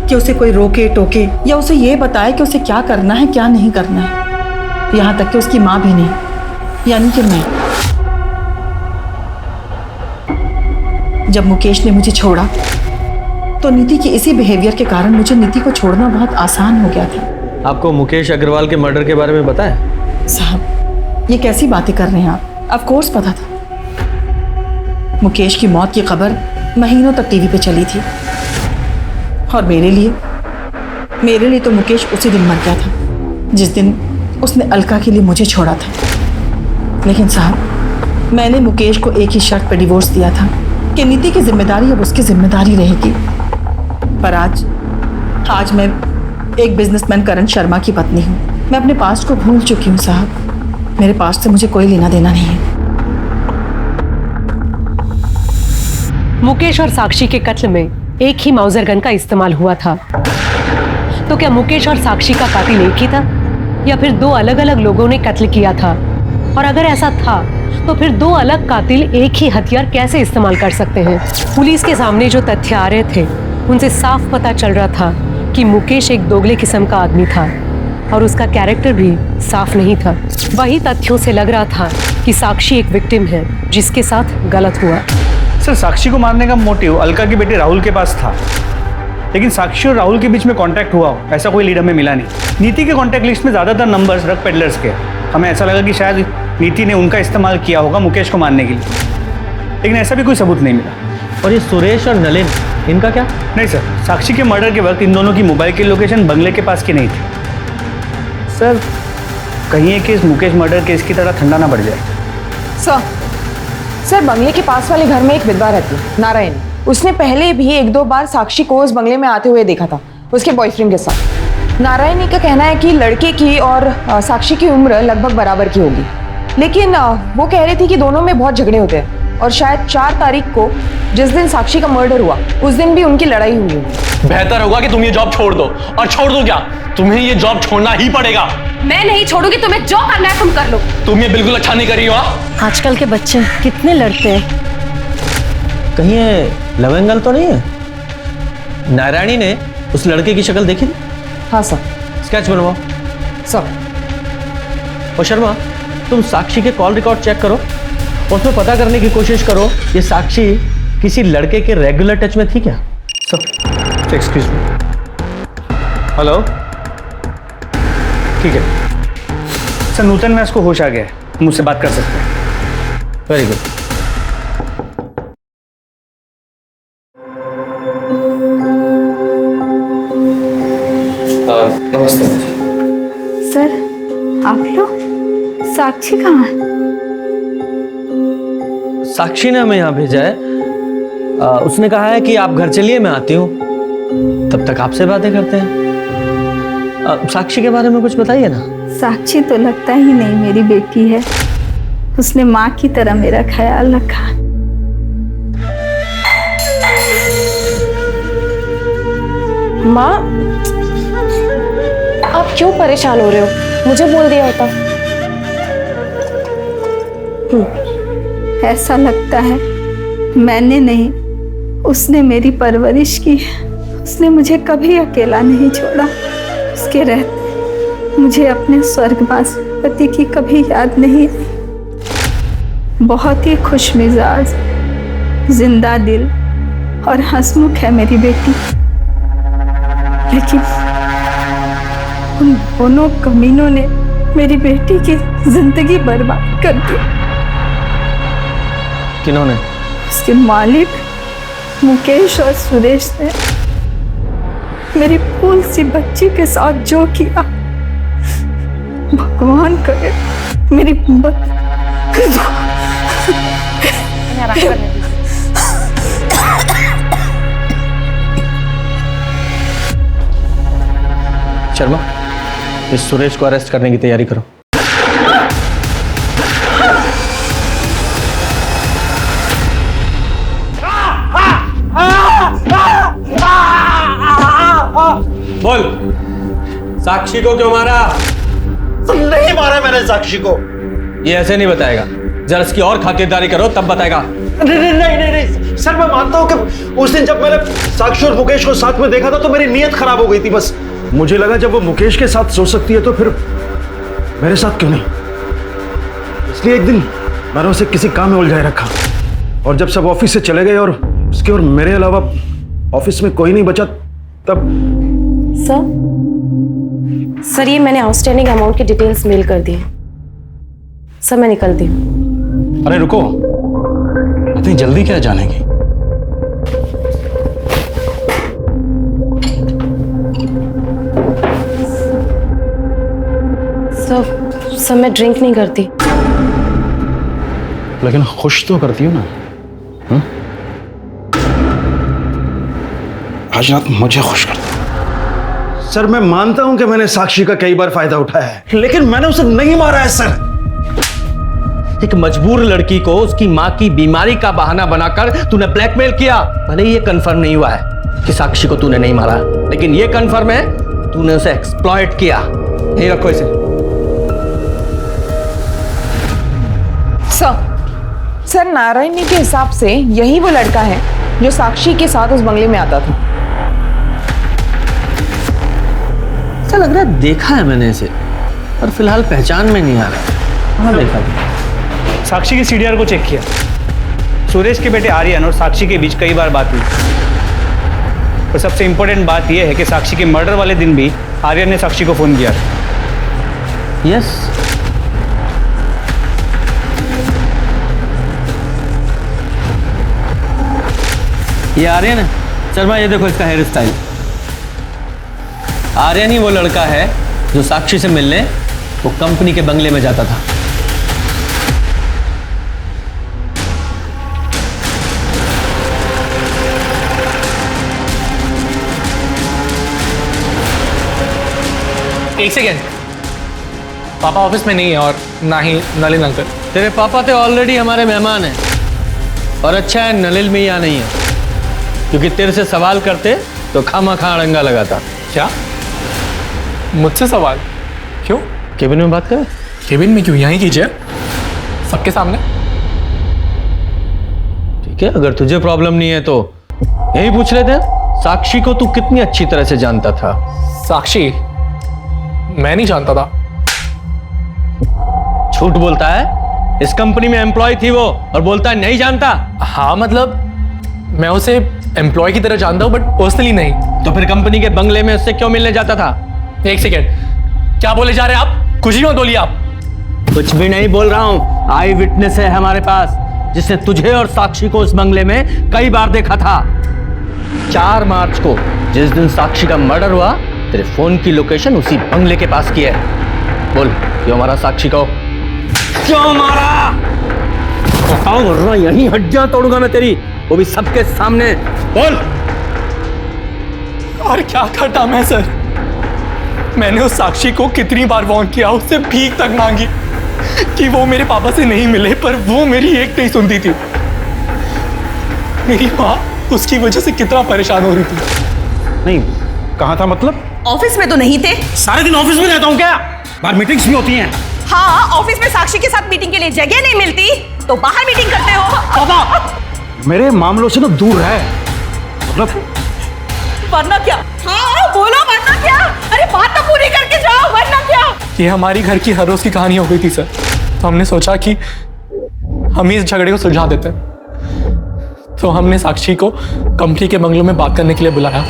कि उसे कोई रोके टोके या उसे ये बताए कि उसे क्या करना है क्या नहीं करना है। यहाँ तक कि उसकी माँ भी नहीं, यानी कि मैं। जब मुकेश ने मुझे छोड़ा तो नीति के इसी बिहेवियर के कारण मुझे नीति को छोड़ना बहुत आसान हो गया था। आपको मुकेश अग्रवाल के मर्डर के बारे में पता है? साहब, ये कैसी बातें कर रहे हैं आप? ऑफ कोर्स पता था। मुकेश की मौत की खबर महीनों तक टीवी पे चली थी और मेरे लिए तो मुकेश उसी दिन मर गया था जिस दिन उसने अलका के लिए मुझे छोड़ा था। लेकिन साहब, मैंने मुकेश को एक ही शर्त पर डिवोर्स दिया था कि नीति की जिम्मेदारी अब उसकी जिम्मेदारी रहेगी। पर आज मैं एक बिजनेसमैन करण शर्मा की पत्नी हूँ। मैं अपने पास्ट को भूल चुकी हूँ साहब। मेरे पास्ट से मुझे कोई लेना देना नहीं है। मुकेश और साक्षी के कत्ल में एक ही माउजर गन का इस्तेमाल हुआ था। तो क्या मुकेश और साक्षी का कातिल एक ही था या फिर दो अलग अलग लोगों ने कत्ल किया था? और अगर ऐसा था तो फिर दो अलग कातिल एक ही हथियार कैसे इस्तेमाल कर सकते हैं? पुलिस के सामने जो तथ्य आ रहे थे उनसे साफ पता चल रहा था कि मुकेश एक दोगले किस्म का आदमी था और उसका कैरेक्टर भी साफ नहीं था। वही तथ्यों से लग रहा था कि साक्षी एक विक्टिम है जिसके साथ गलत हुआ। सर, साक्षी को मारने का मोटिव अलका की बेटे राहुल के पास था, लेकिन साक्षी और राहुल के बीच में कांटेक्ट हुआ हो ऐसा कोई लीड हमें मिला नहीं। नीति के कांटेक्ट लिस्ट में ज़्यादातर नंबर्स ड्रग पेडलर्स के। हमें ऐसा लगा कि शायद नीति ने उनका इस्तेमाल किया होगा मुकेश को मारने के लिए, लेकिन ऐसा भी कोई सबूत नहीं मिला। और ये सुरेश और नलिन, इनका क्या? नहीं सर, साक्षी के मर्डर के वक्त इन दोनों की मोबाइल की लोकेशन बंगले के पास की नहीं थी। सर, कहीं ये केस मुकेश मर्डर केस की तरह ठंडा ना पड़ जाए। सर, बंगले के पास वाले घर में एक विधवा रहती है, नारायण। उसने पहले भी एक दो बार साक्षी को उस बंगले में आते हुए देखा था उसके बॉयफ्रेंड के साथ। नारायणी का कहना है कि लड़के की और साक्षी की उम्र लगभग बराबर की होगी, लेकिन वो कह रही थी कि दोनों में बहुत झगड़े होते हैं और शायद 4 तारीख को जिस दिन साक्षी का मर्डर हुआ उस दिन भी उनकी लड़ाई हुई होगी। बेहतर होगा कि तुम ये जॉब छोड़ दो। और छोड़ दो क्या, तुम्हें ये जॉब छोड़ना ही पड़ेगा। मैं नहीं छोड़ूंगी, तुम्हें जो करना है तुम कर लो। तुम ये बिल्कुल अच्छा नहीं कर रही हो। आजकल के बच्चे कितने लड़ते हैं। कहीं ये लव एंगल तो नहीं है? नारायणी ने उस लड़के की शक्ल देखी थी? हाँ सर। स्केच बनवाओ सर। और शर्मा, तुम साक्षी के कॉल रिकॉर्ड चेक करो, उसमें पता करने की कोशिश करो ये साक्षी किसी लड़के के रेगुलर टच में थी क्या? Sir, excuse me. हेलो, ठीक है सर, नूतन व्यास को होश आ गया है, मुझसे बात कर सकते हैं। Very good. नमस्ते सर, आप लोग? साक्षी कहाँ है? साक्षी ने हमें यहाँ भेजा है। उसने कहा है कि आप घर चलिए, मैं आती हूँ, तब तक आपसे बातें करते हैं। साक्षी के बारे में कुछ बताइए ना। साक्षी तो लगता ही नहीं मेरी बेटी है। उसने माँ की तरह मेरा ख्याल रखा। माँ, आप क्यों परेशान हो रहे हो? मुझे बोल दिया होता। ऐसा लगता है मैंने नहीं, उसने मेरी परवरिश की। उसने मुझे कभी अकेला नहीं छोड़ा। उसके रहते मुझे अपने स्वर्गवास पति की कभी याद नहीं आई। बहुत ही खुश मिजाज, जिंदा दिल और हंसमुख है मेरी बेटी। लेकिन उन दोनों कमीनों ने मेरी बेटी की जिंदगी बर्बाद कर दी। किन्होंने? उसके मालिक मुकेश और सुरेश ने मेरी फूल सी बच्ची के साथ जो किया, भगवान करे मेरी शर्मा, इस सुरेश को अरेस्ट करने की तैयारी करो। बोल, साक्षी को क्यों मारा? नहीं मारा मैंने साक्षी को। ये ऐसे नहीं बताएगा, जरा इसकी और खातिरदारी करो तब बताएगा। नहीं सर, मैं मानता हूँ कि उस दिन जब मैंने साक्षी और मुकेश को साथ में देखा था तो मेरी नीयत खराब हो गई थी। बस मुझे लगा जब वो मुकेश के साथ सो सकती है तो फिर मेरे साथ क्यों नहीं। इसलिए एक दिन मैंने उसे किसी काम में उलझाए रखा, और जब सब ऑफिस से चले गए और उसके और मेरे अलावा ऑफिस में कोई नहीं बचा, तब सर ये मैंने आउटस्टैंडिंग अमाउंट की डिटेल्स मेल कर दी है। सर मैं निकलती हूँ। अरे रुको, इतनी जल्दी क्या जाने की? सर मैं ड्रिंक नहीं करती। लेकिन खुश तो करती हूँ ना। आज रात मुझे खुश कर दो। सर मैं मानता हूं कि मैंने साक्षी का कई बार फायदा उठाया है, लेकिन मैंने उसे नहीं मारा है सर। एक मजबूर लड़की को उसकी मां की बीमारी का बहाना बनाकर तूने ब्लैकमेल किया। भले ही ये कंफर्म नहीं हुआ है कि साक्षी को तूने नहीं मारा, लेकिन ये कंफर्म है तूने उसे एक्सप्लॉइट किया। यही रखो इसे। सर नारायणी के हिसाब से यही वो लड़का है जो साक्षी के साथ उस बंगले में आता था। ऐसा लग रहा है देखा है मैंने इसे, पर फिलहाल पहचान में नहीं आ रहा। कहाँ देखा था? साक्षी की सीडीआर को चेक किया। सुरेश के बेटे आर्यन और साक्षी के बीच कई बार बात हुई, और सबसे इंपॉर्टेंट बात यह है कि साक्षी के मर्डर वाले दिन भी आर्यन ने साक्षी को फोन किया। यस, ये आर्यन है। शर्मा ये देखो इसका हेयर स्टाइल। आर्यन ही वो लड़का है जो साक्षी से मिलने वो कंपनी के बंगले में जाता था। एक सेकेंड, पापा ऑफिस में नहीं है और ना ही नलिन अंकल। तेरे पापा तो ऑलरेडी हमारे मेहमान हैं, और अच्छा है नलिन में यहाँ नहीं है, क्योंकि तेरे से सवाल करते तो खामा-खा अड़ंगा लगाता। क्या मुझसे सवाल? क्यों? केबिन में बात करें? केबिन में क्यों, यहीं कीजिए सबके सामने। ठीक है, अगर तुझे प्रॉब्लम नहीं है तो यही पूछ लेते हैं। साक्षी को तू कितनी अच्छी तरह से जानता था? साक्षी मैं नहीं जानता था। झूठ बोलता है। इस कंपनी में एम्प्लॉय थी वो, और बोलता है नहीं जानता। हाँ मतलब मैं उसे एम्प्लॉय की तरह जानता हूँ, बट पर्सनली नहीं। तो फिर कंपनी के बंगले में उससे क्यों मिलने जाता था? एक सेकेंड, क्या बोले जा रहे हैं आप? कुछ ही मत बोलिए आप। कुछ भी नहीं बोल रहा हूँ। आई विटनेस है हमारे पास, जिसने तुझे और साक्षी को उस बंगले में कई बार देखा था। 4 मार्च को जिस दिन साक्षी का मर्डर हुआ, तेरे फोन की लोकेशन उसी बंगले के पास की है। बोल, क्यों मारा साक्षी को? क्यों मारा? बताओ वरना यहीं हड्डियां तोड़ूंगा मैं तेरी, वो भी सबके सामने। बोल। और क्या करता मैं सर? मैंने उस साक्षी को कितनी बार वार्न किया, उससे भीख तक मांगी कि वो मेरे पापा से नहीं मिले, पर वो मेरी एक नहीं सुनती थी। मेरी माँ उसकी वजह से कितना परेशान हो रही थी। नहीं, कहाँ था मतलब? ऑफिस में तो नहीं थे। सारे दिन ऑफिस में रहता हूँ क्या? बाहर मीटिंग्स भी होती हैं। हाँ, ऑफिस में साक्षी के साथ मीटिंग के लिए जगह नहीं मिलती तो बाहर मीटिंग करते हो। पापा मेरे मामलों से ना दूर है, मतलब वरना क्या? हाँ बोलो, वरना क्या? अरे बात तो पूरी करके जाओ, वरना क्या? ये हमारी घर की हर रोज की कहानी हो गई थी सर, तो हमने सोचा कि हम इस झगड़े को सुलझा देते हैं। तो हमने साक्षी को कंपनी के बंगलों में बात करने के लिए बुलाया।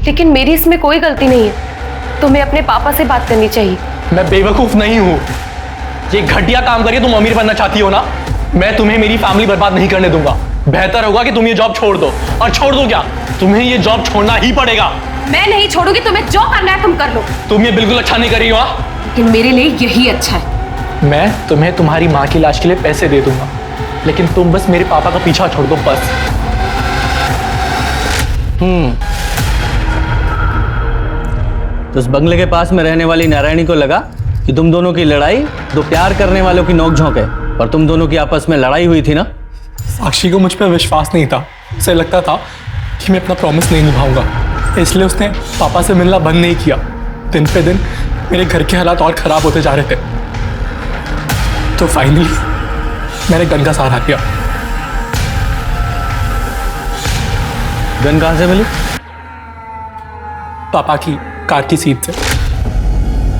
लेकिन मेरी इसमें कोई गलती नहीं है। तुम्हें अपने पापा से बात करनी चाहिए। मैं बेवकूफ नहीं हूं। ये घटिया काम करके तुम अमीर बनना चाहती हो ना, मैं तुम्हें मेरी फैमिली बर्बाद नहीं करने दूंगा। बेहतर होगा कि तुम ये जॉब छोड़ दो। और छोड़ दो क्या, तुम्हें ये जॉब छोड़ना ही पड़ेगा। मैं नहीं छोड़ूंगी, तुम्हें जो करना है तुम कर लो। तुम ये बिल्कुल अच्छा नहीं कर रही हो। लेकिन मेरे लिए यही अच्छा है। मैं तुम्हें तुम्हारी माँ की इलाज के लिए पैसे दे दूंगा, लेकिन तुम बस मेरे पापा का पीछा छोड़ दो बस। तो उस बंगले के पास में रहने वाली नारायणी को लगा कि तुम दोनों की लड़ाई दो प्यार करने वालों की नोकझोंक है, और तुम दोनों की आपस में लड़ाई हुई थी ना। साक्षी को मुझ पर विश्वास नहीं था। उसे लगता था कि मैं अपना प्रॉमिस नहीं निभाऊंगा। इसलिए उसने पापा से मिलना बंद नहीं किया। दिन पे दिन मेरे घर के हालात और ख़राब होते जा रहे थे। तो फाइनली मैंने गन का सहारा लिया। गन कहाँ से मिली? पापा की कार की सीट से।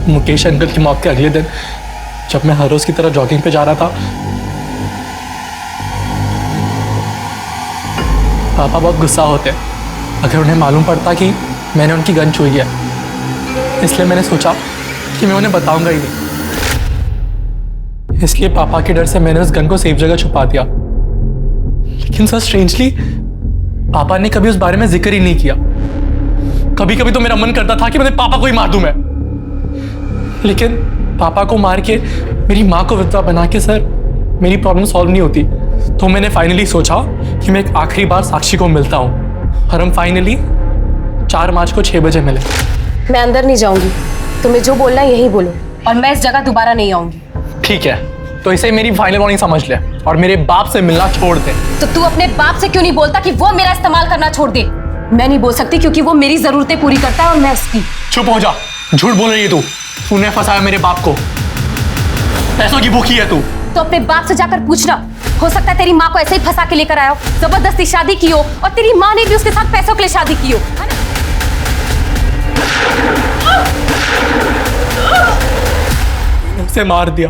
मुकेश अंकल की मौत के अगले दिन जब मैं हर रोज की तरह जॉगिंग पे जा रहा था, पापा बहुत गुस्सा होते अगर उन्हें मालूम पड़ता कि मैंने उनकी गन छुई है। इसलिए मैंने सोचा कि मैं उन्हें बताऊंगा ही नहीं। इसलिए पापा के डर से मैंने उस गन को सेफ जगह छुपा दिया। लेकिन सर स्ट्रेंजली पापा ने कभी उस बारे में जिक्र ही नहीं किया। कभी कभी तो मेरा मन करता था कि मैं पापा को ही मार दूं मैं, लेकिन पापा को मार के मेरी माँ को विधवा बना के सर मेरी प्रॉब्लम सॉल्व नहीं होती। तो मैंने फाइनली सोचा कि मैं एक आखिरी बार साक्षी को मिलता हूँ और हम फाइनली 4 मार्च को 6 बजे मिले। मैं अंदर नहीं जाऊंगी, तुम्हें जो बोलना है यही बोलो और मैं इस जगह दोबारा नहीं आऊंगी। ठीक है, तो इसे मेरी फाइनल वार्निंग समझ ले और मेरे बाप से मिलना छोड़ दे। तो तू अपने बाप से क्यों नहीं बोलता कि वो मेरा इस्तेमाल करना छोड़ दे? मैं नहीं बोल सकती क्योंकि वो मेरी जरूरतें पूरी करता है और मैं उसकी। चुप हो जा, झूठ बोल रही है तू। तूने फंसाया मेरे बाप को, पैसों की भूखी है तू। तो अपने बाप से जाकर पूछना, हो सकता है तेरी माँ को ऐसे ही फंसा के लेकर आया हो, जबरदस्ती शादी की हो और तेरी माँ ने भी उसके साथ पैसों के लिए शादी की हो, है ना? उसे मार दिया,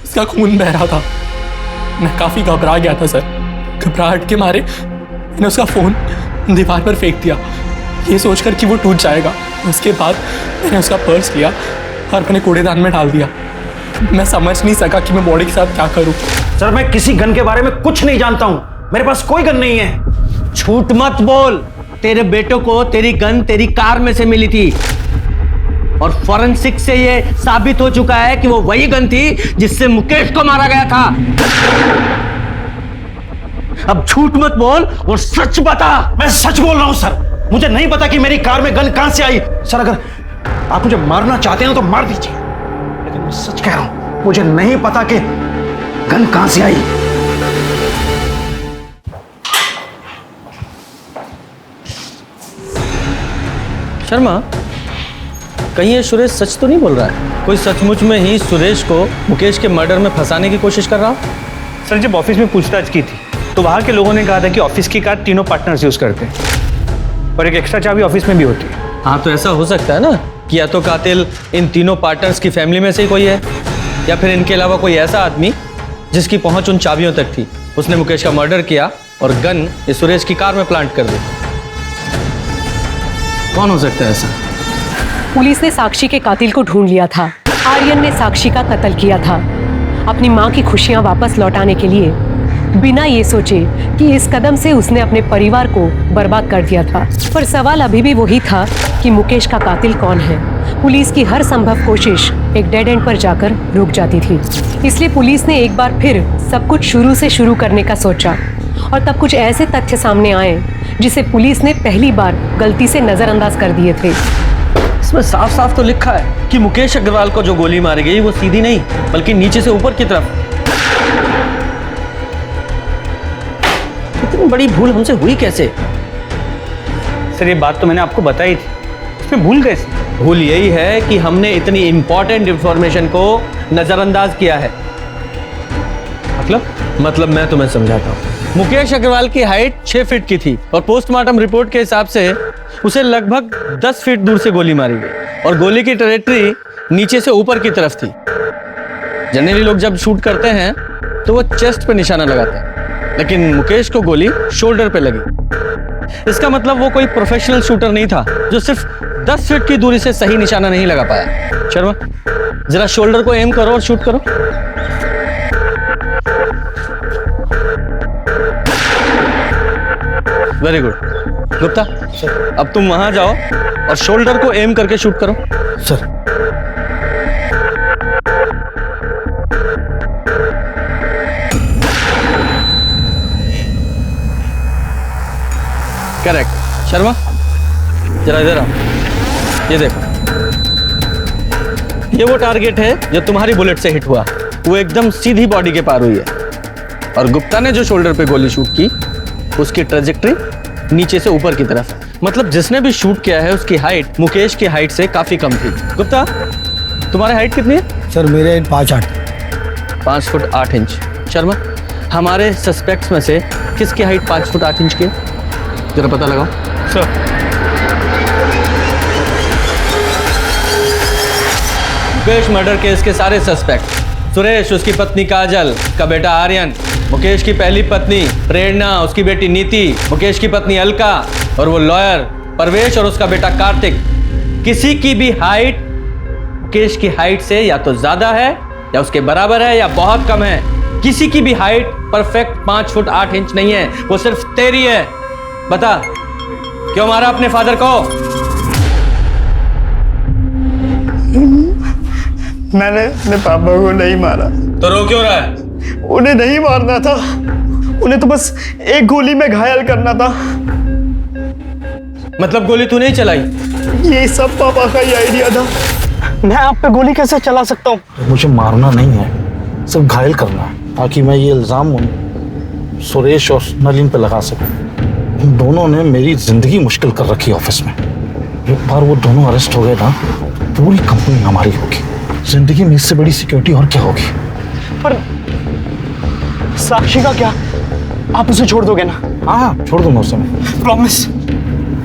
उसका खून बह रहा था। मैं काफी घबरा गया था सर। घबराहट के मारे मैंने उसका फोन दीवार पर फेंक दिया, ये सोचकर कि वो टूट जाएगा। उसके बाद मैंने उसका पर्स लिया और अपने कूड़ेदान में डाल दिया। मैं समझ नहीं सका कि मैं बॉडी के साथ क्या करूं। सर मैं किसी गन के बारे में कुछ नहीं जानता हूं, मेरे पास कोई गन नहीं है। झूठ मत बोल, तेरे बेटों को तेरी गन तेरी कार में से मिली थी और फॉरेंसिक से ये साबित हो चुका है कि वो वही गन थी जिससे मुकेश को मारा गया था। अब झूठ मत बोल और सच बता। मैं सच बोल रहा हूं सर, मुझे नहीं पता कि मेरी कार में गन कहां से आई। सर अगर आप मुझे मारना चाहते हैं तो मार दीजिए, लेकिन मैं सच कह रहा हूं, मुझे नहीं पता कि गन कहां से आई। शर्मा, कहीं ये सुरेश सच तो नहीं बोल रहा है? कोई सचमुच में ही सुरेश को मुकेश के मर्डर में फंसाने की कोशिश कर रहा? सर जब ऑफिस में पूछताछ की थी तो वहाँ के लोगों ने कहा था कि ऑफिस की कार तीनों पार्टनर्स यूज करते हैं और एक एक्स्ट्रा चाबी ऑफिस में भी होती है। हाँ, तो ऐसा हो सकता है ना कि या तो कातिल इन तीनों पार्टनर्स की फैमिली में से ही कोई है, या फिर इनके अलावा कोई ऐसा आदमी जिसकी पहुंच उन चाबियों तक थी। उसने मुकेश का मर्डर किया और गन इस सुरेश की कार में प्लांट कर दी। कौन हो सकता है ऐसा? पुलिस ने साक्षी के कातिल को ढूंढ लिया था। आर्यन ने साक्षी का कत्ल किया था अपनी माँ की खुशियाँ वापस लौटाने के लिए, बिना ये सोचे कि इस कदम से उसने अपने परिवार को बर्बाद कर दिया था। पर सवाल अभी भी वही था कि मुकेश का कातिल कौन है। पुलिस की हर संभव कोशिश एक डेड एंड पर जाकर रुक जाती थी। इसलिए पुलिस ने एक बार फिर सब कुछ शुरू से शुरू करने का सोचा और तब कुछ ऐसे तथ्य सामने आए जिसे पुलिस ने पहली बार गलती से नजरअंदाज कर दिए थे। इसमें साफ साफ तो लिखा है कि मुकेश अग्रवाल को जो गोली मारी गई वो सीधी नहीं बल्कि नीचे से ऊपर की तरफ। इतनी बड़ी भूल हमसे हुई कैसे? सर ये बात तो मैंने आपको बताई थी, इसमें भूल कैसे? भूल यही है कि हमने इतनी इंपॉर्टेंट इंफॉर्मेशन को नजरअंदाज किया है। मतलब मैं तुम्हें समझाता हूँ। मुकेश अग्रवाल की हाइट 6 फीट की थी और पोस्टमार्टम रिपोर्ट के हिसाब से उसे लगभग 10 फीट दूर से गोली मारी गई और गोली की ट्रैजेक्टरी नीचे से ऊपर की तरफ थी। जनरली लोग जब शूट करते हैं तो वो चेस्ट पे निशाना लगाते हैं, लेकिन मुकेश को गोली शोल्डर पे लगी। इसका मतलब वो कोई प्रोफेशनल शूटर नहीं था जो सिर्फ 10 फीट की दूरी से सही निशाना नहीं लगा पाया। शर्मा, जरा शोल्डर को एम करो और शूट करो। Very good. गुप्ता, अब तुम वहां जाओ और शोल्डर को एम करके शूट करो। Sir correct. शर्मा, जरा इधर आओ। ये देखो, ये वो टारगेट है जो तुम्हारी बुलेट से हिट हुआ। वो एकदम सीधी बॉडी के पार हुई है और गुप्ता ने जो शोल्डर पे गोली शूट की उसकी ट्रैजेक्टरी नीचे से ऊपर की तरफ है। मतलब जिसने भी शूट किया है उसकी हाइट मुकेश की हाइट से काफी कम थी। गुप्ता, तुम्हारी हाइट कितनी है? सर मेरे 5'8". 5 फुट 8 इंच। शर्मा, हमारे सस्पेक्ट्स में से किसकी हाइट 5 फुट 8 इंच की है? जरा पता लगाओ। सर, मुकेश मर्डर केस के सारे सस्पेक्ट, सुरेश उसकी पत्नी काजल, उसका बेटा आर्यन, मुकेश की पहली पत्नी प्रेरणा, उसकी बेटी नीति, मुकेश की पत्नी अलका और वो लॉयर परवेश और उसका बेटा कार्तिक, किसी की भी हाइट मुकेश की हाइट से या तो ज्यादा है या उसके बराबर है या बहुत कम है। किसी की भी हाइट परफेक्ट 5 फुट 8 इंच नहीं है, वो सिर्फ तेरी है। बता, क्यों मारा अपने फादर को? मैंने अपने पापा को नहीं मारा। तो रो क्यों रहा है? उन्हें नहीं मारना था, उन्हें तो बस एक गोली में घायल करना था। मतलब गोली तू नहीं चलाई? ये सब पापा का ही आइडिया था। मैं आप पे गोली कैसे चला सकता हूँ? मुझे मारना नहीं है, सिर्फ घायल करना है, ताकि मैं ये इल्जाम उन सुरेश और नलिन पे लगा सकूं। उन दोनों ने मेरी जिंदगी मुश्किल कर रखी ऑफिस में। एक बार वो दोनों अरेस्ट हो गए ना, पूरी कंपनी हमारी होगी। जिंदगी में इससे बड़ी सिक्योरिटी और क्या होगी? पर साक्षी का क्या? आप उसे छोड़ दोगे ना? हाँ, छोड़ दूंगा उसे मैं। प्रॉमिस।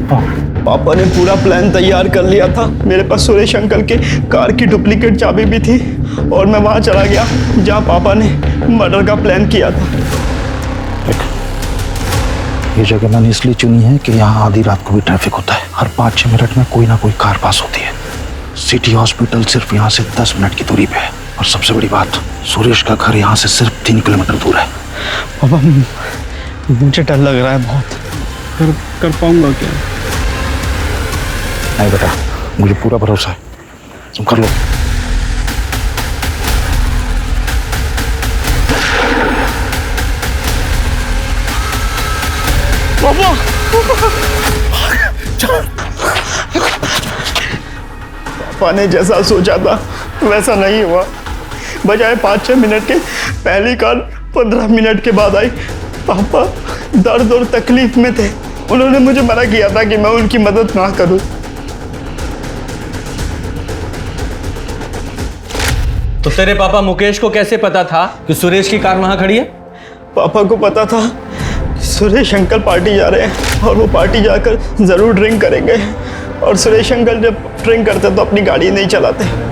हाँ। पापा ने पूरा प्लान तैयार कर लिया था। मेरे पास सुरेश अंकल के कार की डुप्लीकेट चाबी भी थी और मैं वहां चला गया जहां पापा ने मर्डर का प्लान किया था। ये जगह मैंने इसलिए चुनी है कि यहाँ आधी रात को भी ट्रैफिक होता है। हर 5-6 मिनट में कोई ना कोई कार पास होती है। सिटी हॉस्पिटल सिर्फ यहाँ से 10 मिनट की दूरी पे है। और सबसे बड़ी बात, सुरेश का घर यहाँ से सिर्फ 3 किलोमीटर दूर है। पापा, मुझे डर लग रहा है बहुत। कर पाऊंगा क्या? नहीं बेटा, मुझे पूरा भरोसा है, तुम कर लो। पापा, पापा ने जैसा सोचा था वैसा नहीं हुआ। बजाय 5-6 मिनट के, पहली कार 15 मिनट के बाद आई। पापा दर्द और तकलीफ में थे। उन्होंने मुझे मना किया था कि मैं उनकी मदद ना करूं। तो तेरे पापा मुकेश को कैसे पता था कि सुरेश की कार वहां खड़ी है? पापा को पता था कि सुरेश अंकल पार्टी जा रहे हैं और वो पार्टी जाकर जरूर ड्रिंक करेंगे। और सुरेश अंकल जब ड्रिंक करते तो अपनी गाड़ी नहीं चलाते।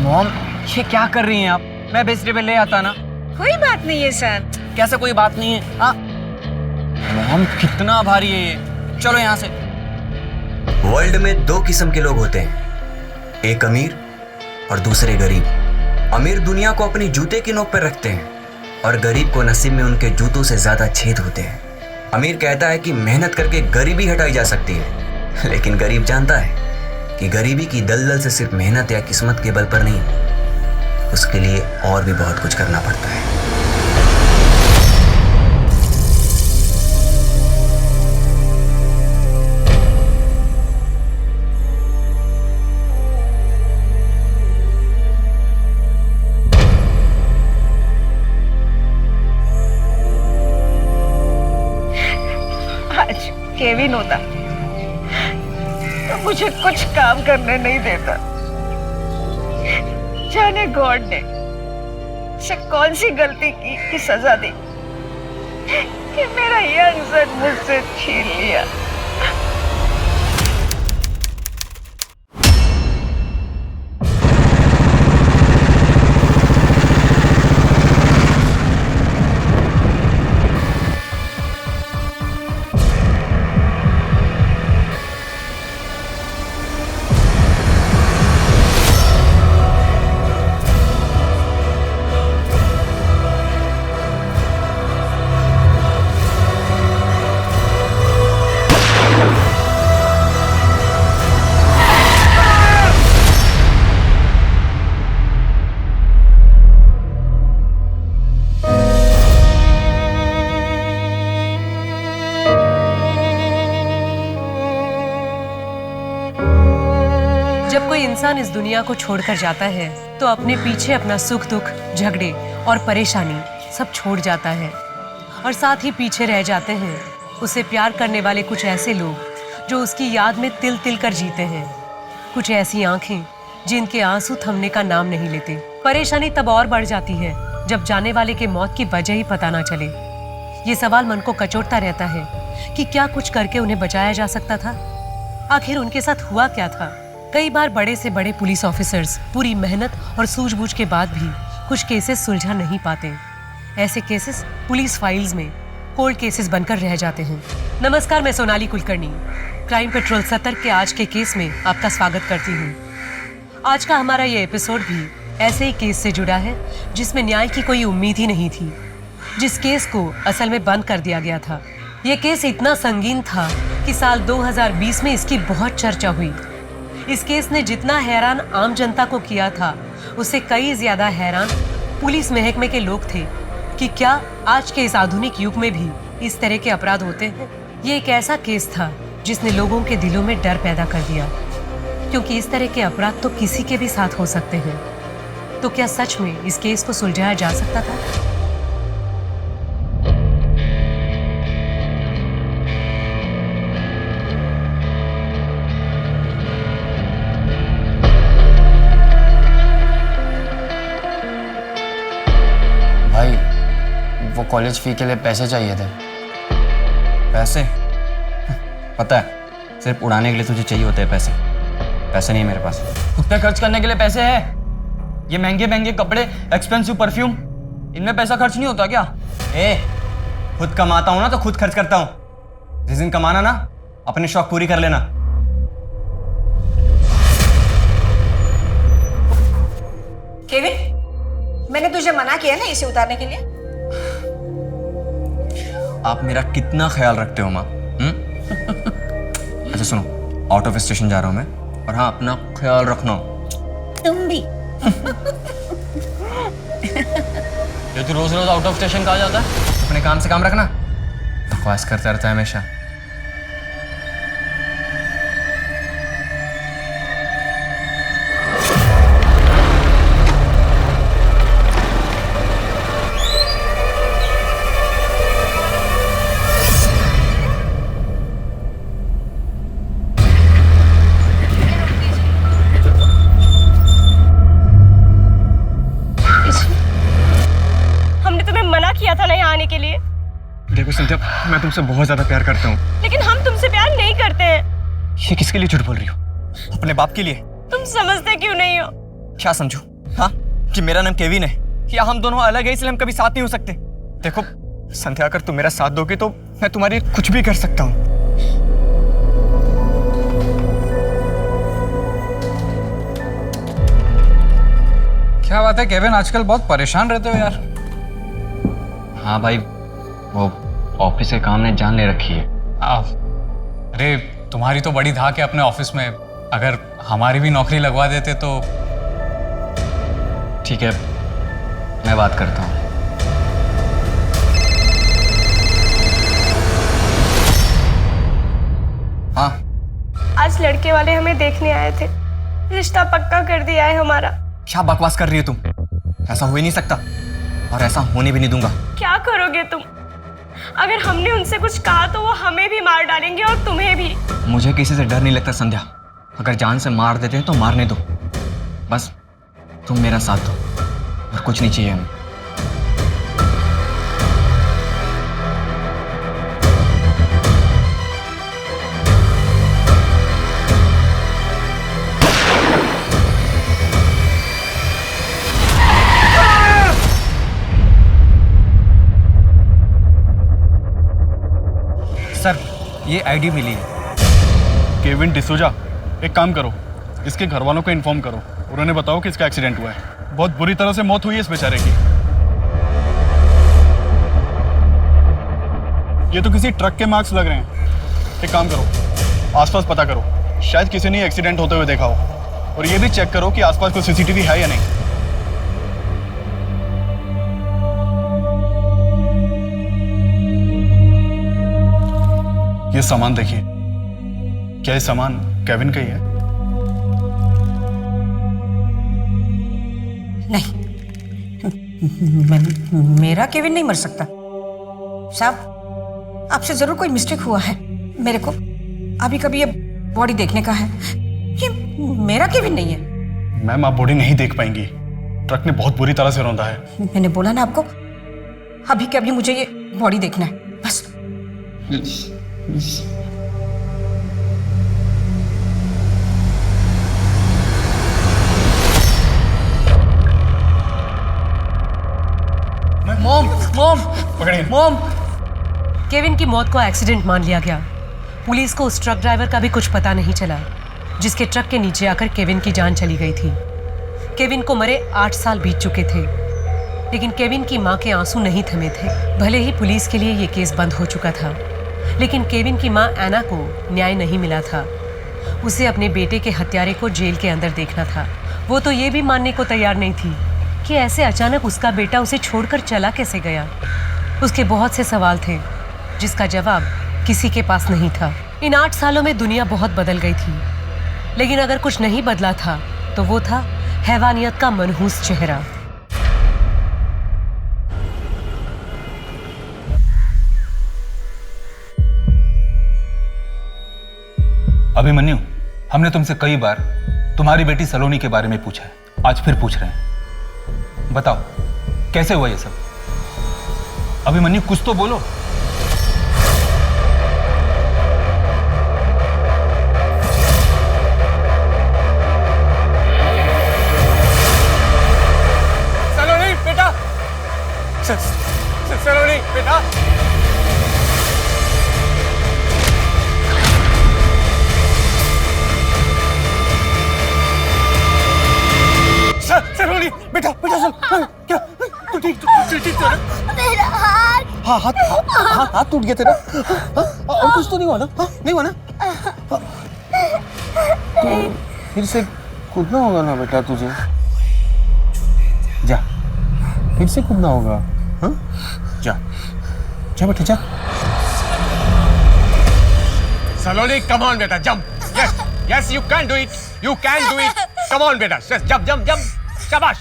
मॉम, ये क्या कर रही हैं आप? मैं वेजिटेबल ले आता ना। कोई बात नहीं है सर। कैसे कोई बात नहीं है? हाँ मॉम, कितना भारी है ये। चलो यहाँ से। वर्ल्ड में 2 किस्म के लोग होते हैं, एक अमीर और दूसरे गरीब। अमीर दुनिया को अपनी जूते की नोक पर रखते हैं और गरीब को नसीब में उनके जूतों से ज्यादा छेद होते हैं। अमीर कहता है कि मेहनत करके गरीबी हटाई जा सकती है, लेकिन गरीब जानता है कि गरीबी की दलदल से सिर्फ मेहनत या किस्मत के बल पर नहीं, उसके लिए और भी बहुत कुछ करना पड़ता है। आज केविन होता तो मुझे कुछ काम करने नहीं देता। जाने गॉड ने से कौन सी गलती की कि सजा दी कि मेरा यंग सन मुझसे छीन लिया। इंसान इस दुनिया को छोड़कर जाता है तो अपने पीछे अपना सुख दुख, झगड़े और परेशानी सब छोड़ जाता है, और साथ ही पीछे रह जाते हैं उसे प्यार करने वाले कुछ ऐसे लोग जो उसकी याद में तिल तिल कर जीते हैं, कुछ ऐसी आंखें जिनके आंसू थमने का नाम नहीं लेते। परेशानी तब और बढ़ जाती है जब जाने वाले के मौत की वजह ही पता ना चले। ये सवाल मन को कचोटता रहता है कि क्या कुछ करके उन्हें बचाया जा सकता था? आखिर उनके साथ हुआ क्या था? कई बार बड़े से बड़े पुलिस ऑफिसर्स पूरी मेहनत और सूझबूझ के बाद भी कुछ केसेस सुलझा नहीं पाते। ऐसे केसेस पुलिस फाइल्स में कोल्ड केसेस बनकर रह जाते हैं। नमस्कार, मैं सोनाली कुलकर्णी क्राइम पेट्रोल 70 के आज के केस में आपका स्वागत करती हूँ। आज का हमारा ये एपिसोड भी ऐसे ही केस से जुड़ा है जिसमें न्याय की कोई उम्मीद ही नहीं थी, जिस केस को असल में बंद कर दिया गया था। ये केस इतना संगीन था कि साल 2020 में इसकी बहुत चर्चा हुई। इस केस ने जितना हैरान आम जनता को किया था, उससे कई ज्यादा हैरान पुलिस महकमे के लोग थे कि क्या आज के इस आधुनिक युग में भी इस तरह के अपराध होते हैं। ये एक ऐसा केस था जिसने लोगों के दिलों में डर पैदा कर दिया, क्योंकि इस तरह के अपराध तो किसी के भी साथ हो सकते हैं। तो क्या सच में इस केस को सुलझाया जा सकता था? भाई, वो कॉलेज फी के लिए पैसे चाहिए थे। पैसे? पता है, सिर्फ उड़ाने के लिए तुझे चाहिए होते हैं पैसे। पैसे नहीं है मेरे पास। खुद पे खर्च करने के लिए पैसे है? ये महंगे महंगे कपड़े, एक्सपेंसिव परफ्यूम, इनमें पैसा खर्च नहीं होता क्या? खुद कमाता हूं ना तो खुद खर्च करता हूं। जिस दिन कमाना ना, अपने शौक पूरी कर लेना। केविन, मैंने तुझे मना किया ना इसे उतारने के लिए। आप मेरा कितना ख्याल रखते हो माँ? अच्छा सुनो, आउट ऑफ स्टेशन जा रहा हूं मैं, और हाँ, अपना ख्याल रखना। तुम भी। ये तू रोज रोज आउट ऑफ स्टेशन कहाँ जाता है? अपने काम से काम रखना। बकवास करता रहता है हमेशा। देखो संध्या, मैं तुमसे बहुत ज्यादा प्यार करता हूँ। लेकिन हम तुमसे प्यार नहीं करते हैं। ये किसके लिए झूठ बोल रही हो? अपने बाप के लिए। तुम समझते क्यों नहीं हो? क्या समझू? हाँ, कि मेरा नाम केविन है, या हम दोनों अलग है इसलिए हम कभी साथ नहीं हो सकते। देखो संध्या, अगर तुम मेरा साथ दोगे तो मैं तुम्हारे लिए कुछ भी कर सकता हूँ। क्या बात है केविन, आजकल बहुत परेशान रहते हो यार। हाँ भाई, वो ऑफिस के काम ने जान ले रखी है। अरे तुम्हारी तो बड़ी धाक है अपने ऑफिस में, अगर हमारी भी नौकरी लगवा देते तो। ठीक है, मैं बात करता हूँ। हाँ, आज लड़के वाले हमें देखने आए थे। रिश्ता पक्का कर दिया है हमारा। क्या बकवास कर रही हो तुम? ऐसा हो ही नहीं सकता, और ऐसा होने भी नहीं दूंगा। क्या करोगे तुम? अगर हमने उनसे कुछ कहा तो वो हमें भी मार डालेंगे और तुम्हें भी। मुझे किसी से डर नहीं लगता संध्या। अगर जान से मार देते हैं तो मारने दो, बस तुम मेरा साथ दो, और कुछ नहीं चाहिए हमें। सर, ये आईडी मिली है। केविन डिसूजा, एक काम करो, इसके घर वालों को इन्फॉर्म करो और उन्हें बताओ कि इसका एक्सीडेंट हुआ है। बहुत बुरी तरह से मौत हुई है इस बेचारे की। ये तो किसी ट्रक के मार्क्स लग रहे हैं। एक काम करो, आसपास पता करो, शायद किसी ने एक्सीडेंट होते हुए देखा हो, और ये भी चेक करो कि आसपास कोई सीसीटीवी है या नहीं। ये सामान देखिए, क्या ये सामान केविन का ही है? मेरा केविन नहीं मर सकता साहब। आपसे जरूर कोई मिस्टेक हुआ है। मेरे को अभी कभी ये बॉडी देखने का है। ये मेरा केविन नहीं है। मैम आप बॉडी नहीं देख पाएंगी, ट्रक ने बहुत बुरी तरह से रौंदा है। मैंने बोला ना आपको, अभी के अभी मुझे ये बॉडी देखना है बस। Mom mom mom. केविन की मौत को एक्सीडेंट मान लिया गया। पुलिस को उस ट्रक ड्राइवर का भी कुछ पता नहीं चला जिसके ट्रक के नीचे आकर केविन की जान चली गई थी। केविन को मरे 8 साल बीत चुके थे, लेकिन केविन की मां के आंसू नहीं थमे थे। भले ही पुलिस के लिए ये केस बंद हो चुका था, लेकिन केविन की मां एना को न्याय नहीं मिला था। उसे अपने बेटे के हत्यारे को जेल के अंदर देखना था। वो तो ये भी मानने को तैयार नहीं थी कि ऐसे अचानक उसका बेटा उसे छोड़कर चला कैसे गया। उसके बहुत से सवाल थे जिसका जवाब किसी के पास नहीं था। इन 8 सालों में दुनिया बहुत बदल गई थी, लेकिन अगर कुछ नहीं बदला था तो वो था हैवानियत का मनहूस चेहरा। अभिमन्यु, हमने तुमसे कई बार तुम्हारी बेटी सलोनी के बारे में पूछा है, आज फिर पूछ रहे हैं। बताओ कैसे हुआ ये सब? अभिमन्यु कुछ तो बोलो। सलोनी बेटा, सलोनी बेटा। सलोनी बेटा बेटा सुन, क्या तू ठीक है? मेरा हाथ। हाँ हाथ टूट गया तेरा। और कुछ तो नहीं हुआ ना? नहीं हुआ ना? तो फिर से कूदना होगा ना बेटा तुझे। जा, फिर से कूदना होगा। हाँ जा जा बेटा जा। सलोनी कम ऑन बेटा, jump. Yes yes you can do it, you can do it. Come on बेटा, जंप जंप जंप। शाबाश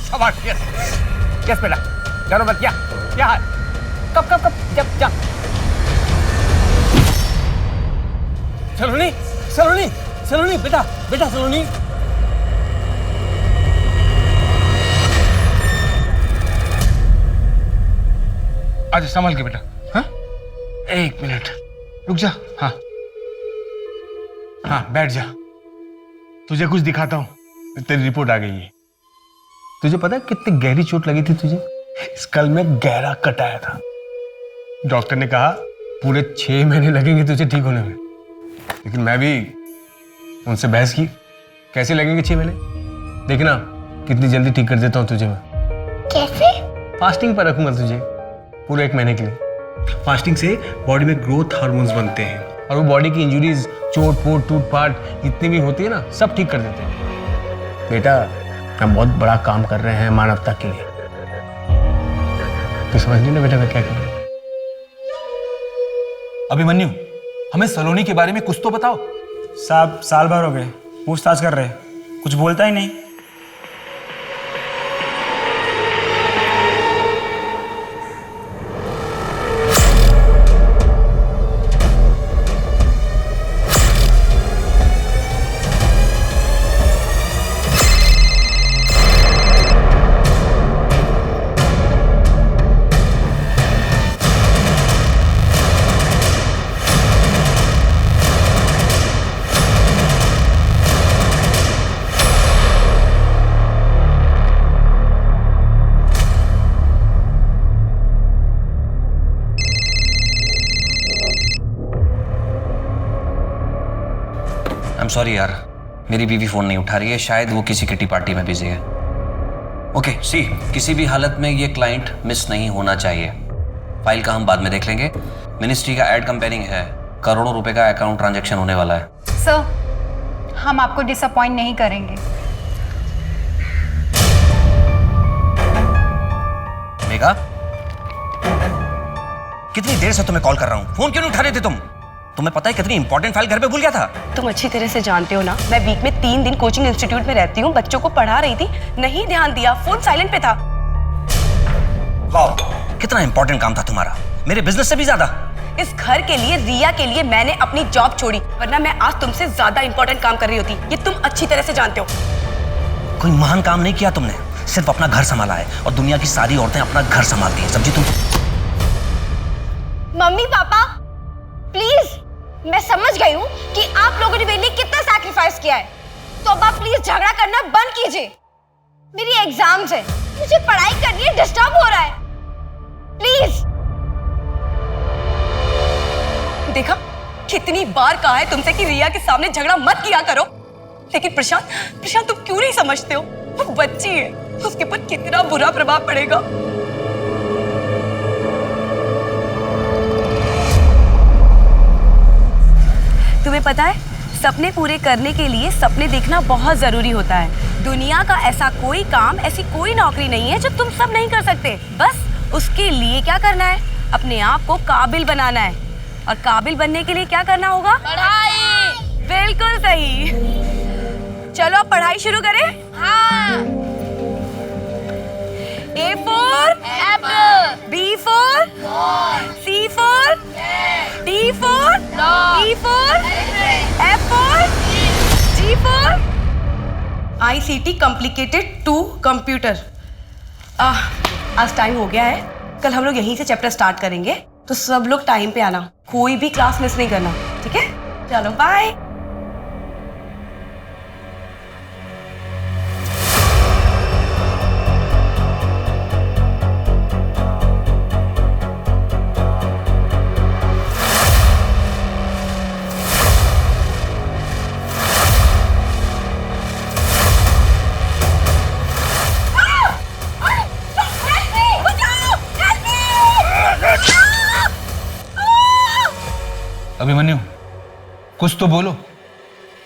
शाबाश। यस यस बेटा, डरो मत। क्या कब कब कब जंप जंप। सलोनी सलोनी सलोनी बेटा बेटा सलोनी। आज संभल के बेटा। हाँ 1 मिनट रुक जा। हाँ हाँ बैठ जा, तुझे कुछ दिखाता हूँ। तेरी रिपोर्ट आ गई है। तुझे पता है कितनी गहरी चोट लगी थी तुझे? स्कल में गहरा कट आया था। डॉक्टर ने कहा पूरे 6 महीने लगेंगे तुझे ठीक होने में, लेकिन मैं भी उनसे बहस की, कैसे लगेंगे 6 महीने? देखना कितनी जल्दी ठीक कर देता हूँ तुझे मैं। कैसे? फास्टिंग पर रखूंगा तुझे पूरे 1 महीने के लिए। फास्टिंग से बॉडी में ग्रोथ हार्मोन्स बनते हैं और वो बॉडी की इंजुरीज, चोट पोट टूट पाट जितनी भी होती है ना, सब ठीक कर देते हैं। बेटा हम बहुत बड़ा काम कर रहे हैं मानवता के लिए। तो समझ नहीं ना बेटा मैं क्या कर रहा हूं। अभिमन्यु, हमें सलोनी के बारे में कुछ तो बताओ। साहब साल भर हो गए पूछताछ कर रहे, कुछ बोलता ही नहीं। सॉरी यार, मेरी बीवी फोन नहीं उठा रही है, शायद वो किसी किटी पार्टी में बिजी है। ओके सी, किसी भी हालत में ये क्लाइंट मिस नहीं होना चाहिए। फाइल का हम बाद में देख लेंगे। मिनिस्ट्री का एड कंपेयरिंग है, करोड़ों रुपए का अकाउंट ट्रांजैक्शन होने वाला है। सर हम आपको डिसअपॉइंट नहीं करेंगे। मेघा, कितनी देर से तुम्हें कॉल कर रहा हूं, फोन क्यों नहीं उठा रहे थे तुम? तुम्हें पता है कितनी इंपॉर्टेंट फाइल घर पे भूल गया था। तुम अच्छी तरह से जानते हो ना, मैं वीक में 3 दिन कोचिंग इंस्टीट्यूट में रहती हूँ, बच्चों को पढ़ा रही थी, नहीं ध्यान दिया, फोन साइलेंट पे था। वाह, कितना इंपॉर्टेंट काम था तुम्हारा, मेरे बिजनेस से भी ज्यादा। इस घर के लिए, रिया के लिए मैंने अपनी जॉब छोड़ी, वरना मैं आज तुमसे ज्यादा इंपॉर्टेंट काम कर रही होती। ये तुम अच्छी तरह से जानते हो। कोई महान काम नहीं किया तुमने, सिर्फ अपना घर संभाला है, और दुनिया की सारी औरतें अपना घर संभालती हैं, समझी तुम? मम्मी पापा प्लीज, मैं समझ गई हूँ कि आप लोगों ने मेरे लिए कितना सैक्रिफाइस किया है, तो अब आप प्लीज झगड़ा करना बंद कीजिए। मेरी एग्जाम्स है, मुझे पढ़ाई करनी है, डिस्टर्ब हो रहा है, प्लीज। देखा, कितनी बार कहा है तुमसे कि रिया के सामने झगड़ा मत किया करो, लेकिन प्रशांत तुम क्यों नहीं समझते हो? वो बच्ची है, उसके ऊपर कितना बुरा प्रभाव पड़ेगा। तुम्हें पता है, सपने पूरे करने के लिए सपने देखना बहुत जरूरी होता है। दुनिया का ऐसा कोई काम, ऐसी कोई नौकरी नहीं है जो तुम सब नहीं कर सकते। बस उसके लिए क्या करना है, अपने आप को काबिल बनाना है, और काबिल बनने के लिए क्या करना होगा? पढ़ाई। बिल्कुल सही। चलो अब पढ़ाई शुरू करें। हाँ। A for apple, B for ball, C for cat, D for dog, E for F for G for ICT complicated to computer। आज टाइम हो गया है, कल हम लोग यहीं से चैप्टर स्टार्ट करेंगे, तो सब लोग टाइम पे आना, कोई भी क्लास मिस नहीं करना, ठीक है? चलो बाय। अभिमन्यु, कुछ तो बोलो,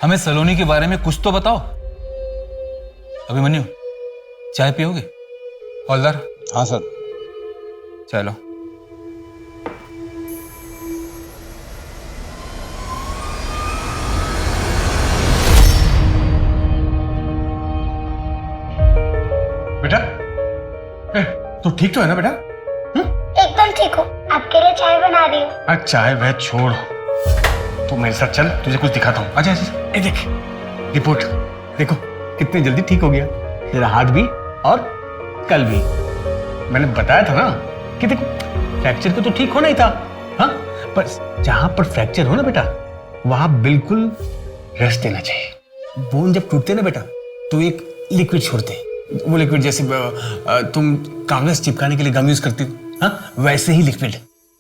हमें सलोनी के बारे में कुछ तो बताओ। अभिमन्यु, चाय पियोगे? हौलदार। हाँ सर। चलो। बेटा, तू ठीक तो है ना बेटा? एकदम ठीक हो, आपके लिए चाय बना रही हूँ। अच्छा, चाय वह छोड़, तू मेरे साथ चल, तुझे कुछ दिखाता हूँ। अच्छा, ये देख रिपोर्ट, देखो कितनी जल्दी ठीक हो गया तेरा हाथ भी और कल भी। मैंने बताया था ना कि देखो फ्रैक्चर को तो ठीक होना ही था, हाँ, पर जहां पर फ्रैक्चर हो ना बेटा, वहां बिल्कुल रेस्ट देना चाहिए। बोन जब टूटते ना बेटा, तो एक लिक्विड छोड़ते, वो लिक्विड जैसे तुम कागज चिपकाने के लिए गम यूज करती हो, हाँ, वैसे ही लिक्विड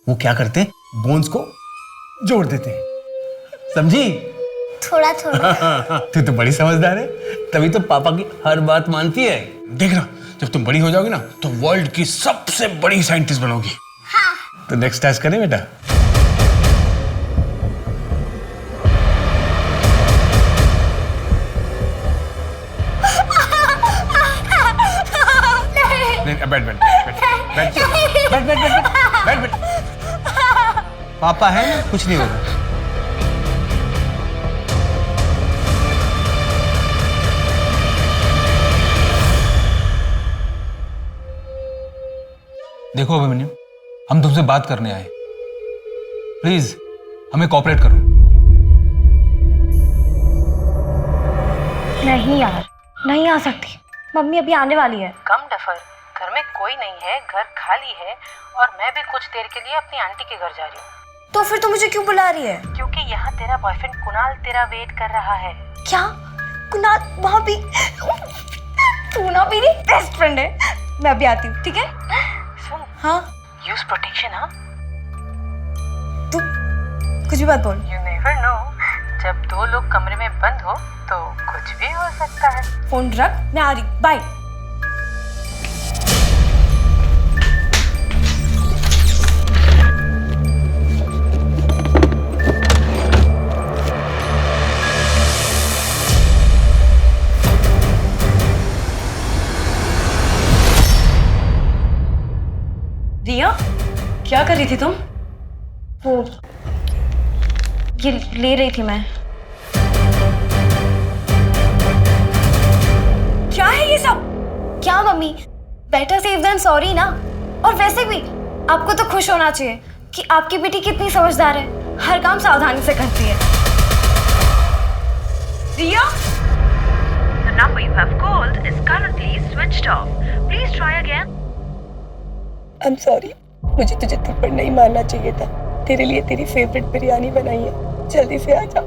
वो क्या करते हैं, बोन्स को जोड़ देते हैं, समझी? थोड़ा थोड़ा। तू तो बड़ी समझदार है, तभी तो पापा की हर बात मानती है। देखना, जब तुम बड़ी हो जाओगी ना, तो वर्ल्ड की सबसे बड़ी साइंटिस्ट बनोगी। हाँ। तो नेक्स्ट टास्क करें बेटा? बैठ बैठ बैठ बैठ बैठ बैठ बैठ। पापा है ना, कुछ नहीं होगा। देखो अभिमन्यु, हम तुमसे बात करने आए, प्लीज हमें कोऑपरेट करो। नहीं यार, नहीं आ सकती, मम्मी अभी आने वाली है। कम डफर, घर में कोई नहीं है, घर खाली है, और मैं भी कुछ देर के लिए अपनी आंटी के घर जा रही हूँ। तो फिर तू मुझे क्यों बुला रही है? क्योंकि यहाँ तेरा बॉयफ्रेंड कुणाल तेरा वेट कर रहा है। क्या? कुणाल वहाँ भी? तू ना मेरी बेस्ट फ्रेंड है, मैं अभी आती हूँ, ठीक है? सुन, हाँ, यूज प्रोटेक्शन। हाँ, तू कुछ भी बात बोल। यू नेवर नो, जब दो लोग कमरे में बंद हो तो कुछ भी हो सकता है। फोन रख, मैं आ रही, बाय। रिया, क्या कर रही थी तुम? वो ये ले रही थी मैं। क्या है ये सब? क्या mummy, better safe than sorry ना। और वैसे भी आपको तो खुश होना चाहिए कि आपकी बेटी कितनी समझदार है, हर काम सावधानी से करती है। रिया? The number you have called is currently switched off. Please try again. I'm sorry, मुझे तुझे थप्पड़ नहीं मारना चाहिए था। तेरे लिए तेरी फेवरेट बिरयानी बनाई है, जल्दी से आ जा।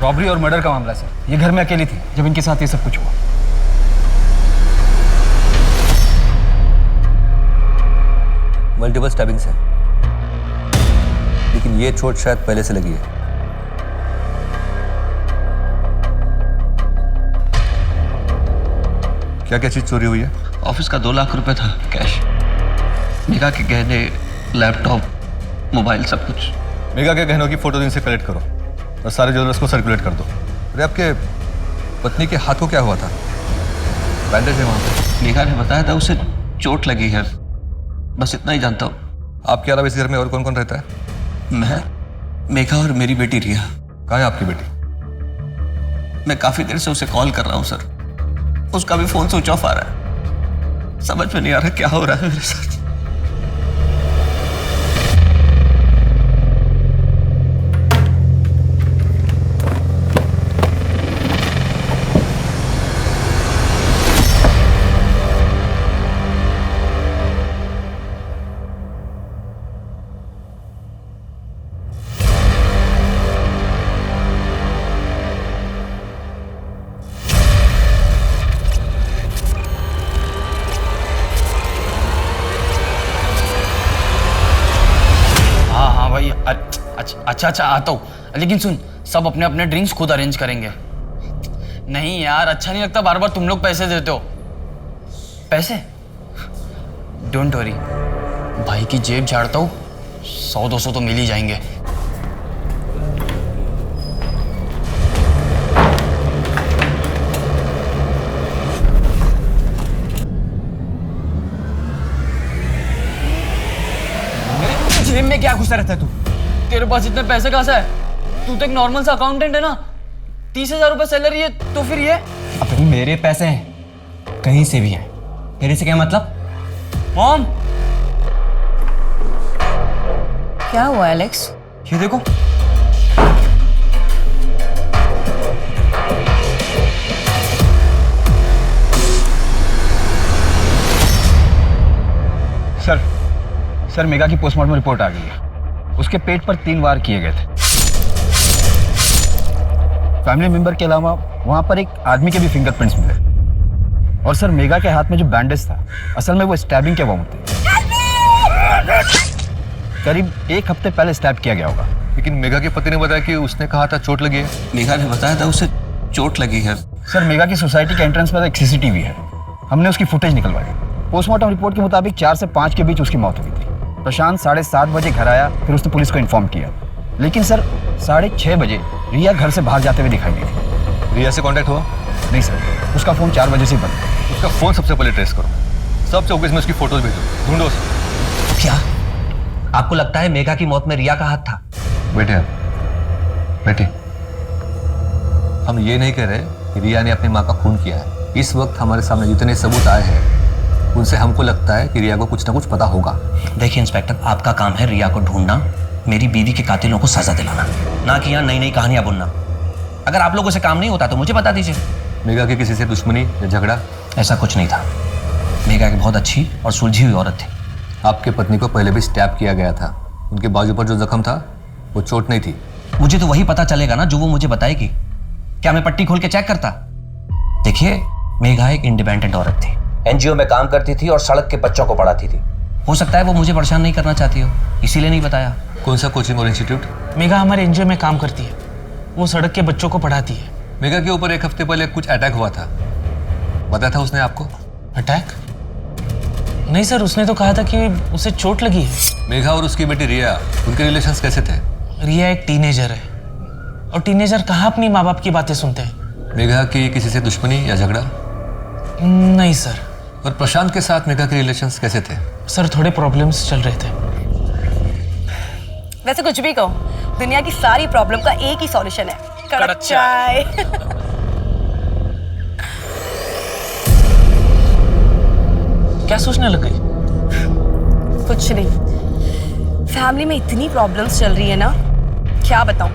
रॉबरी और मर्डर का मामला सर। ये घर में अकेली थी जब इनके साथ ये सब कुछ हुआ। मल्टीपल स्टैबिंग्स है, लेकिन ये चोट शायद पहले से लगी है। क्या क्या चीज चोरी हुई है? ऑफिस का 2 लाख रुपए था कैश, मेघा के गहने, लैपटॉप, मोबाइल, सब कुछ। मेघा के गहनों की फोटो इनसे कलेक्ट करो और सारे ज्वेलर्स को सर्कुलेट कर दो। अरे आपके पत्नी के हाथ को क्या हुआ था? बैंडेज है वहाँ पे। मेघा ने बताया था उसे चोट लगी है, बस इतना ही जानता हूँ। आपके अलावा इस घर में और कौन कौन रहता है? मैं, मेघा और मेरी बेटी रिया। कहाँ है आपकी बेटी? मैं काफी देर से उसे कॉल कर रहा हूँ सर, उसका भी फोन स्विच ऑफ आ रहा है। समझ में नहीं आ रहा क्या हो रहा है मेरे साथ। अच्छा आता हूँ, लेकिन सुन, सब अपने अपने ड्रिंक्स खुद अरेंज करेंगे। नहीं यार, अच्छा नहीं लगता बार बार तुम लोग पैसे देते हो। पैसे? डोंट वरी, भाई की जेब झाड़ता हूँ, 100-200 तो मिल ही जाएंगे। जेब में क्या घुसा रहता है तू? तेरे पास इतने पैसे कहाँ से है? तू तो एक नॉर्मल सा अकाउंटेंट है ना, 30,000 रुपए सैलरी है, तो फिर ये? अब मेरे पैसे हैं, कहीं से भी हैं। तेरे से क्या मतलब? मॉम, क्या हुआ एलेक्स? ये देखो। सर मेघा की पोस्टमार्टम रिपोर्ट आ गई है। उसके पेट पर 3 वार किए गए थे। फैमिली मेंबर के अलावा वहां पर एक आदमी के भी फिंगरप्रिंट्स मिले। और सर मेघा के हाथ में जो बैंडेज था, असल में वो स्टैबिंग के वाउंड थे। करीब 1 हफ्ते पहले स्टैब किया गया होगा। लेकिन मेघा के पति ने बताया कि उसने कहा था चोट लगी है। मेघा ने बताया था उसे चोट लगी है। सर मेघा की सोसाइटी के एंट्रेंस पर एक सीसीटीवी है, हमने उसकी फुटेज निकलवाई। पोस्टमार्टम रिपोर्ट के मुताबिक 4 से 5 के बीच उसकी मौत हुई थी। प्रशांत 7:30 बजे घर आया, फिर उसने पुलिस को इन्फॉर्म किया। लेकिन सर 6:30 बजे रिया घर से बाहर जाते हुए दिखाई दी थी। रिया से कांटेक्ट हुआ? नहीं सर, उसका फोन 4 बजे से बंद। उसका फोन सबसे पहले ट्रेस करो, सब चौकीस में उसकी फोटोज भेजो, ढूंढो उसे। क्या आपको लगता है मेघा की मौत में रिया का हाथ था? बेटे, हम ये नहीं कह रहे कि रिया ने अपनी माँ का खून किया है। इस वक्त हमारे सामने जितने सबूत आए हैं उनसे हमको लगता है कि रिया को कुछ ना कुछ पता होगा। देखिए इंस्पेक्टर, आपका काम है रिया को ढूंढना, मेरी बीवी के कातिलों को सजा दिलाना, ना कि यहाँ नई नई कहानियां बुनना। अगर आप लोगों से काम नहीं होता तो मुझे बता दीजिए। मेघा की किसी से दुश्मनी या झगड़ा? ऐसा कुछ नहीं था। मेघा एक बहुत अच्छी और सुलझी हुई औरत थी। आपके पत्नी को पहले भी स्टैप किया गया था। उनके बाजू पर जो जख्म था वो चोट नहीं थी। मुझे तो वही पता चलेगा ना जो वो मुझे बताएगी। क्या मैं पट्टी खोल के चेक करता? देखिए, मेघा एक इंडिपेंडेंट औरत थी, एनजीओ में काम करती थी और सड़क के बच्चों को पढ़ाती थी। हो सकता है वो मुझे परेशान नहीं करना चाहती हो, इसीलिए नहीं बताया। कौन सा कोचिंग और इंस्टीट्यूट? मेघा हमारे एनजीओ में काम करती है, वो सड़क के बच्चों को पढ़ाती है। मेघा के ऊपर एक हफ्ते पहले कुछ अटैक हुआ था, बताया था उसने आपको? अटैक? नहीं सर, उसने तो कहा था कि उसे चोट लगी है। मेघा और उसकी बेटी रिया, उनके रिलेशंस कैसे थे? रिया एक टीनेजर है और टीनेजर कहाँ अपनी माँ बाप की बातें सुनते हैं। मेघा की किसी से दुश्मनी या झगड़ा? नहीं सर। और प्रशांत के साथ मेघा के रिलेशंस कैसे थे? सर थोड़े प्रॉब्लम्स चल रहे थे। वैसे कुछ भी कहो, दुनिया की सारी प्रॉब्लम का एक ही सॉल्यूशन है, कड़क चाय। क्या सोचने लग गई? कुछ नहीं, फैमिली में इतनी प्रॉब्लम्स चल रही है ना, क्या बताऊं।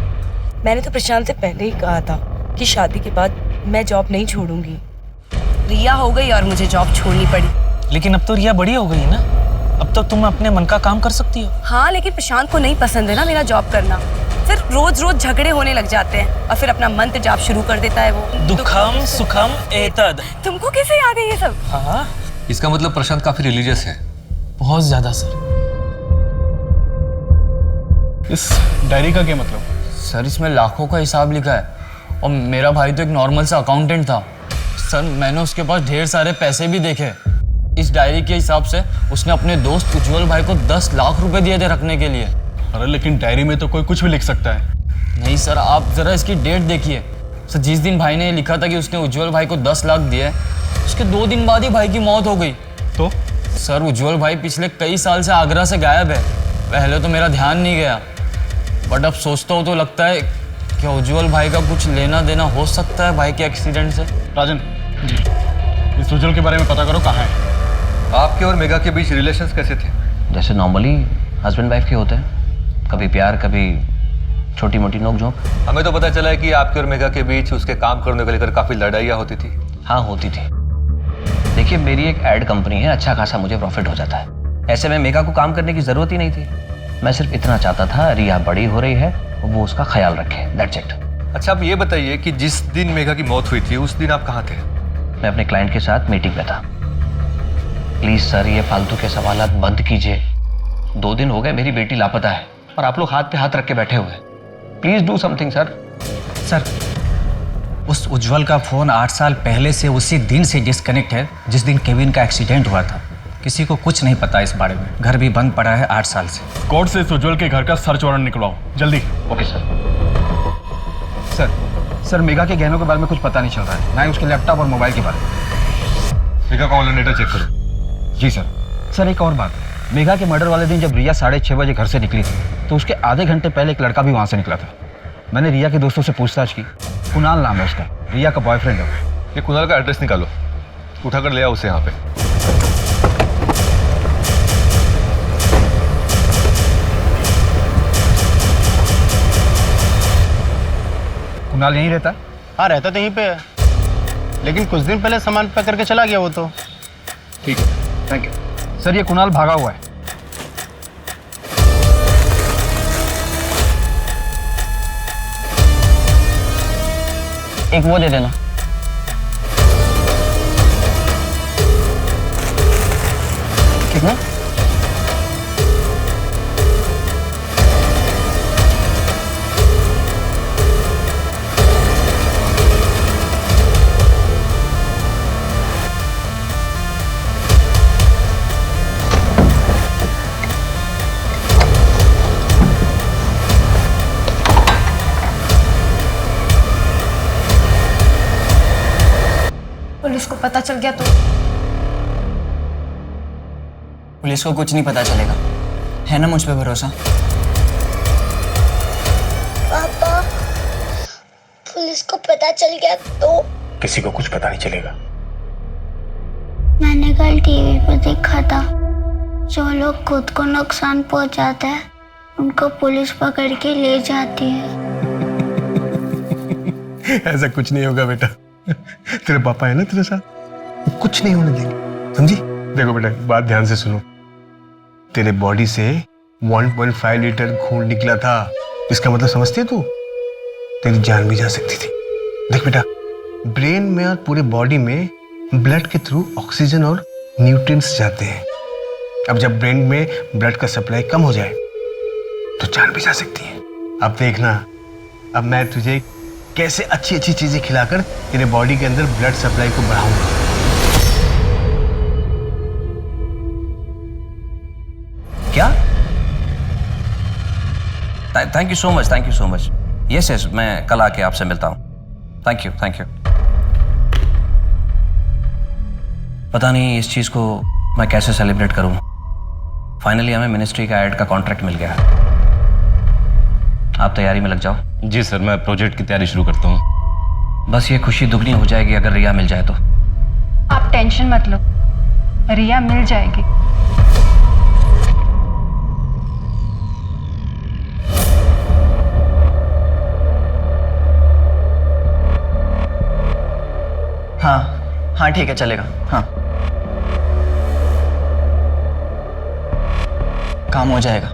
मैंने तो प्रशांत से पहले ही कहा था कि शादी के बाद मैं जॉब नहीं छोड़ूंगी। रिया हो गई और मुझे जॉब छोड़नी पड़ी। लेकिन अब तो रिया बड़ी हो गई ना, अब तो तुम अपने मन का काम कर सकती हो। हाँ, लेकिन प्रशांत को नहीं पसंद है ना मेरा जॉब करना। फिर रोज रोज झगड़े होने लग जाते हैं और फिर अपना मंत्र जाप शुरू कर देता है वो। दुखम सुखम एतद। तुमको कैसे याद है ये सब? हाँ, इसका मतलब प्रशांत काफी रिलीजियस है। बहुत ज्यादा सर। इस डायरी का क्या मतलब? सर इसमें लाखों का हिसाब लिखा है और मेरा भाई तो एक नॉर्मल सा अकाउंटेंट था। सर मैंने उसके पास ढेर सारे पैसे भी देखे। इस डायरी के हिसाब से उसने अपने दोस्त उज्जवल भाई को 10 लाख रुपए दिए थे रखने के लिए। अरे लेकिन डायरी में तो कोई कुछ भी लिख सकता है। नहीं सर, आप जरा इसकी डेट देखिए। सर जिस दिन भाई ने लिखा था कि उसने उज्जवल भाई को 10 लाख दिए, उसके 2 दिन बाद ही भाई की मौत हो गई। तो सर उज्जवल भाई पिछले कई साल से आगरा से गायब है। पहले तो मेरा ध्यान नहीं गया, बट अब सोचता हूँ तो लगता है कि उज्जवल भाई का कुछ लेना देना हो सकता है भाई के एक्सीडेंट से। राजन जी, इस उज्जवल के बारे में पता करो, कहाँ है। आपके और मेघा के बीच रिलेशंस कैसे थे? जैसे नॉर्मली हस्बैंड वाइफ के होते हैं, कभी प्यार कभी छोटी मोटी नोक-झोंक। हमें तो पता चला है कि आपके और मेघा के बीच उसके काम करने को लेकर काफी लड़ाइयाँ होती थी। हाँ होती थी। देखिए मेरी एक एड कंपनी है, अच्छा खासा मुझे प्रॉफिट हो जाता है। ऐसे में मेघा को काम करने की जरूरत ही नहीं थी। मैं सिर्फ इतना चाहता था रिया बड़ी हो रही है, वो उसका ख्याल रखे, दैट्स इट। अच्छा आप ये बताइए कि जिस दिन मेघा की मौत हुई थी उस दिन आप कहाँ थे? मैं अपने क्लाइंट के साथ मीटिंग में था। प्लीज सर ये फालतू के सवालात बंद कीजिए। 2 दिन हो गए मेरी बेटी लापता है और आप लोग हाथ पे हाथ रख के बैठे हुए। Please do something sir. Sir उस उज्जवल का फोन 8 साल पहले से उसी दिन से डिस्कनेक्ट है जिस दिन केविन का एक्सीडेंट हुआ था। किसी को कुछ नहीं पता इस बारे में। घर भी बंद पड़ा है 8 साल से। कोर्ट से इस उज्जवल के घर का सर्च वारंट निकलवाओ जल्दी। Okay sir. सर मेघा के गहनों के बारे में कुछ पता नहीं चल रहा है, ना ही उसके लैपटॉप और मोबाइल के बारे में। मेघा का ऑनलाइन डेटा चेक करो। जी सर। सर एक और बात, मेघा के मर्डर वाले दिन जब रिया 6:30 बजे घर से निकली थी तो उसके आधे घंटे पहले एक लड़का भी वहाँ से निकला था। मैंने रिया के दोस्तों से पूछताछ की, कुणाल नाम है उसका, रिया का बॉयफ्रेंड है। ये कुणाल का एड्रेस निकालो, उठाकर ले आओ उसे यहाँ पे। कुणाल यहीं रहता है? हाँ रहता तो यहीं पे है, लेकिन कुछ दिन पहले सामान पैक करके चला गया वो तो। ठीक है, थैंक यू। सर ये कुणाल भागा हुआ है। एक वो दे देना। कितना? पुलिस को पता चल गया तो? पुलिस को कुछ नहीं पता चलेगा, है ना मुझ पे भरोसा? पापा, पुलिस को पता चल गया तो? किसी को कुछ पता नहीं चलेगा। मैंने कल टीवी पर देखा था, जो लोग खुद को नुकसान पहुंचाते हैं उनको पुलिस पकड़ के ले जाती है। ऐसा कुछ नहीं होगा बेटा, तेरे पापा है ना तेरे साथ, कुछ नहीं होने देंगे, समझी? देखो बेटा, बात ध्यान से सुनो। तेरे बॉडी से 1.5 लीटर खून निकला था, इसका मतलब समझती है तू? तेरी जान भी जा सकती थी। देख बेटा, ब्रेन में और पूरे बॉडी में ब्लड के थ्रू ऑक्सीजन और न्यूट्रिएंट्स जाते हैं। अब जब ब्रेन में ब्लड का सप्लाई कम हो जाए तो जान भी जा सकती है। अब देखना, अब मैं तुझे कैसे अच्छी अच्छी चीजें खिलाकर तेरे बॉडी के अंदर ब्लड सप्लाई को बढ़ाऊंगा। क्या? Thank you so much, thank you so much. Yes yes, मैं कल आके आपसे मिलता हूँ। Thank you, thank you. पता नहीं इस चीज़ को मैं कैसे सेलिब्रेट करूँ। फाइनली हमें मिनिस्ट्री का एड का कॉन्ट्रैक्ट मिल गया। आप तैयारी में लग जाओ। जी सर, मैं प्रोजेक्ट की तैयारी शुरू करता हूँ। बस ये खुशी दुगनी हो जाएगी अगर रिया मिल जाए तो। आप टेंशन मत लो, रिया मिल जाएगी। हाँ हाँ ठीक है, चलेगा। हाँ, काम हो जाएगा।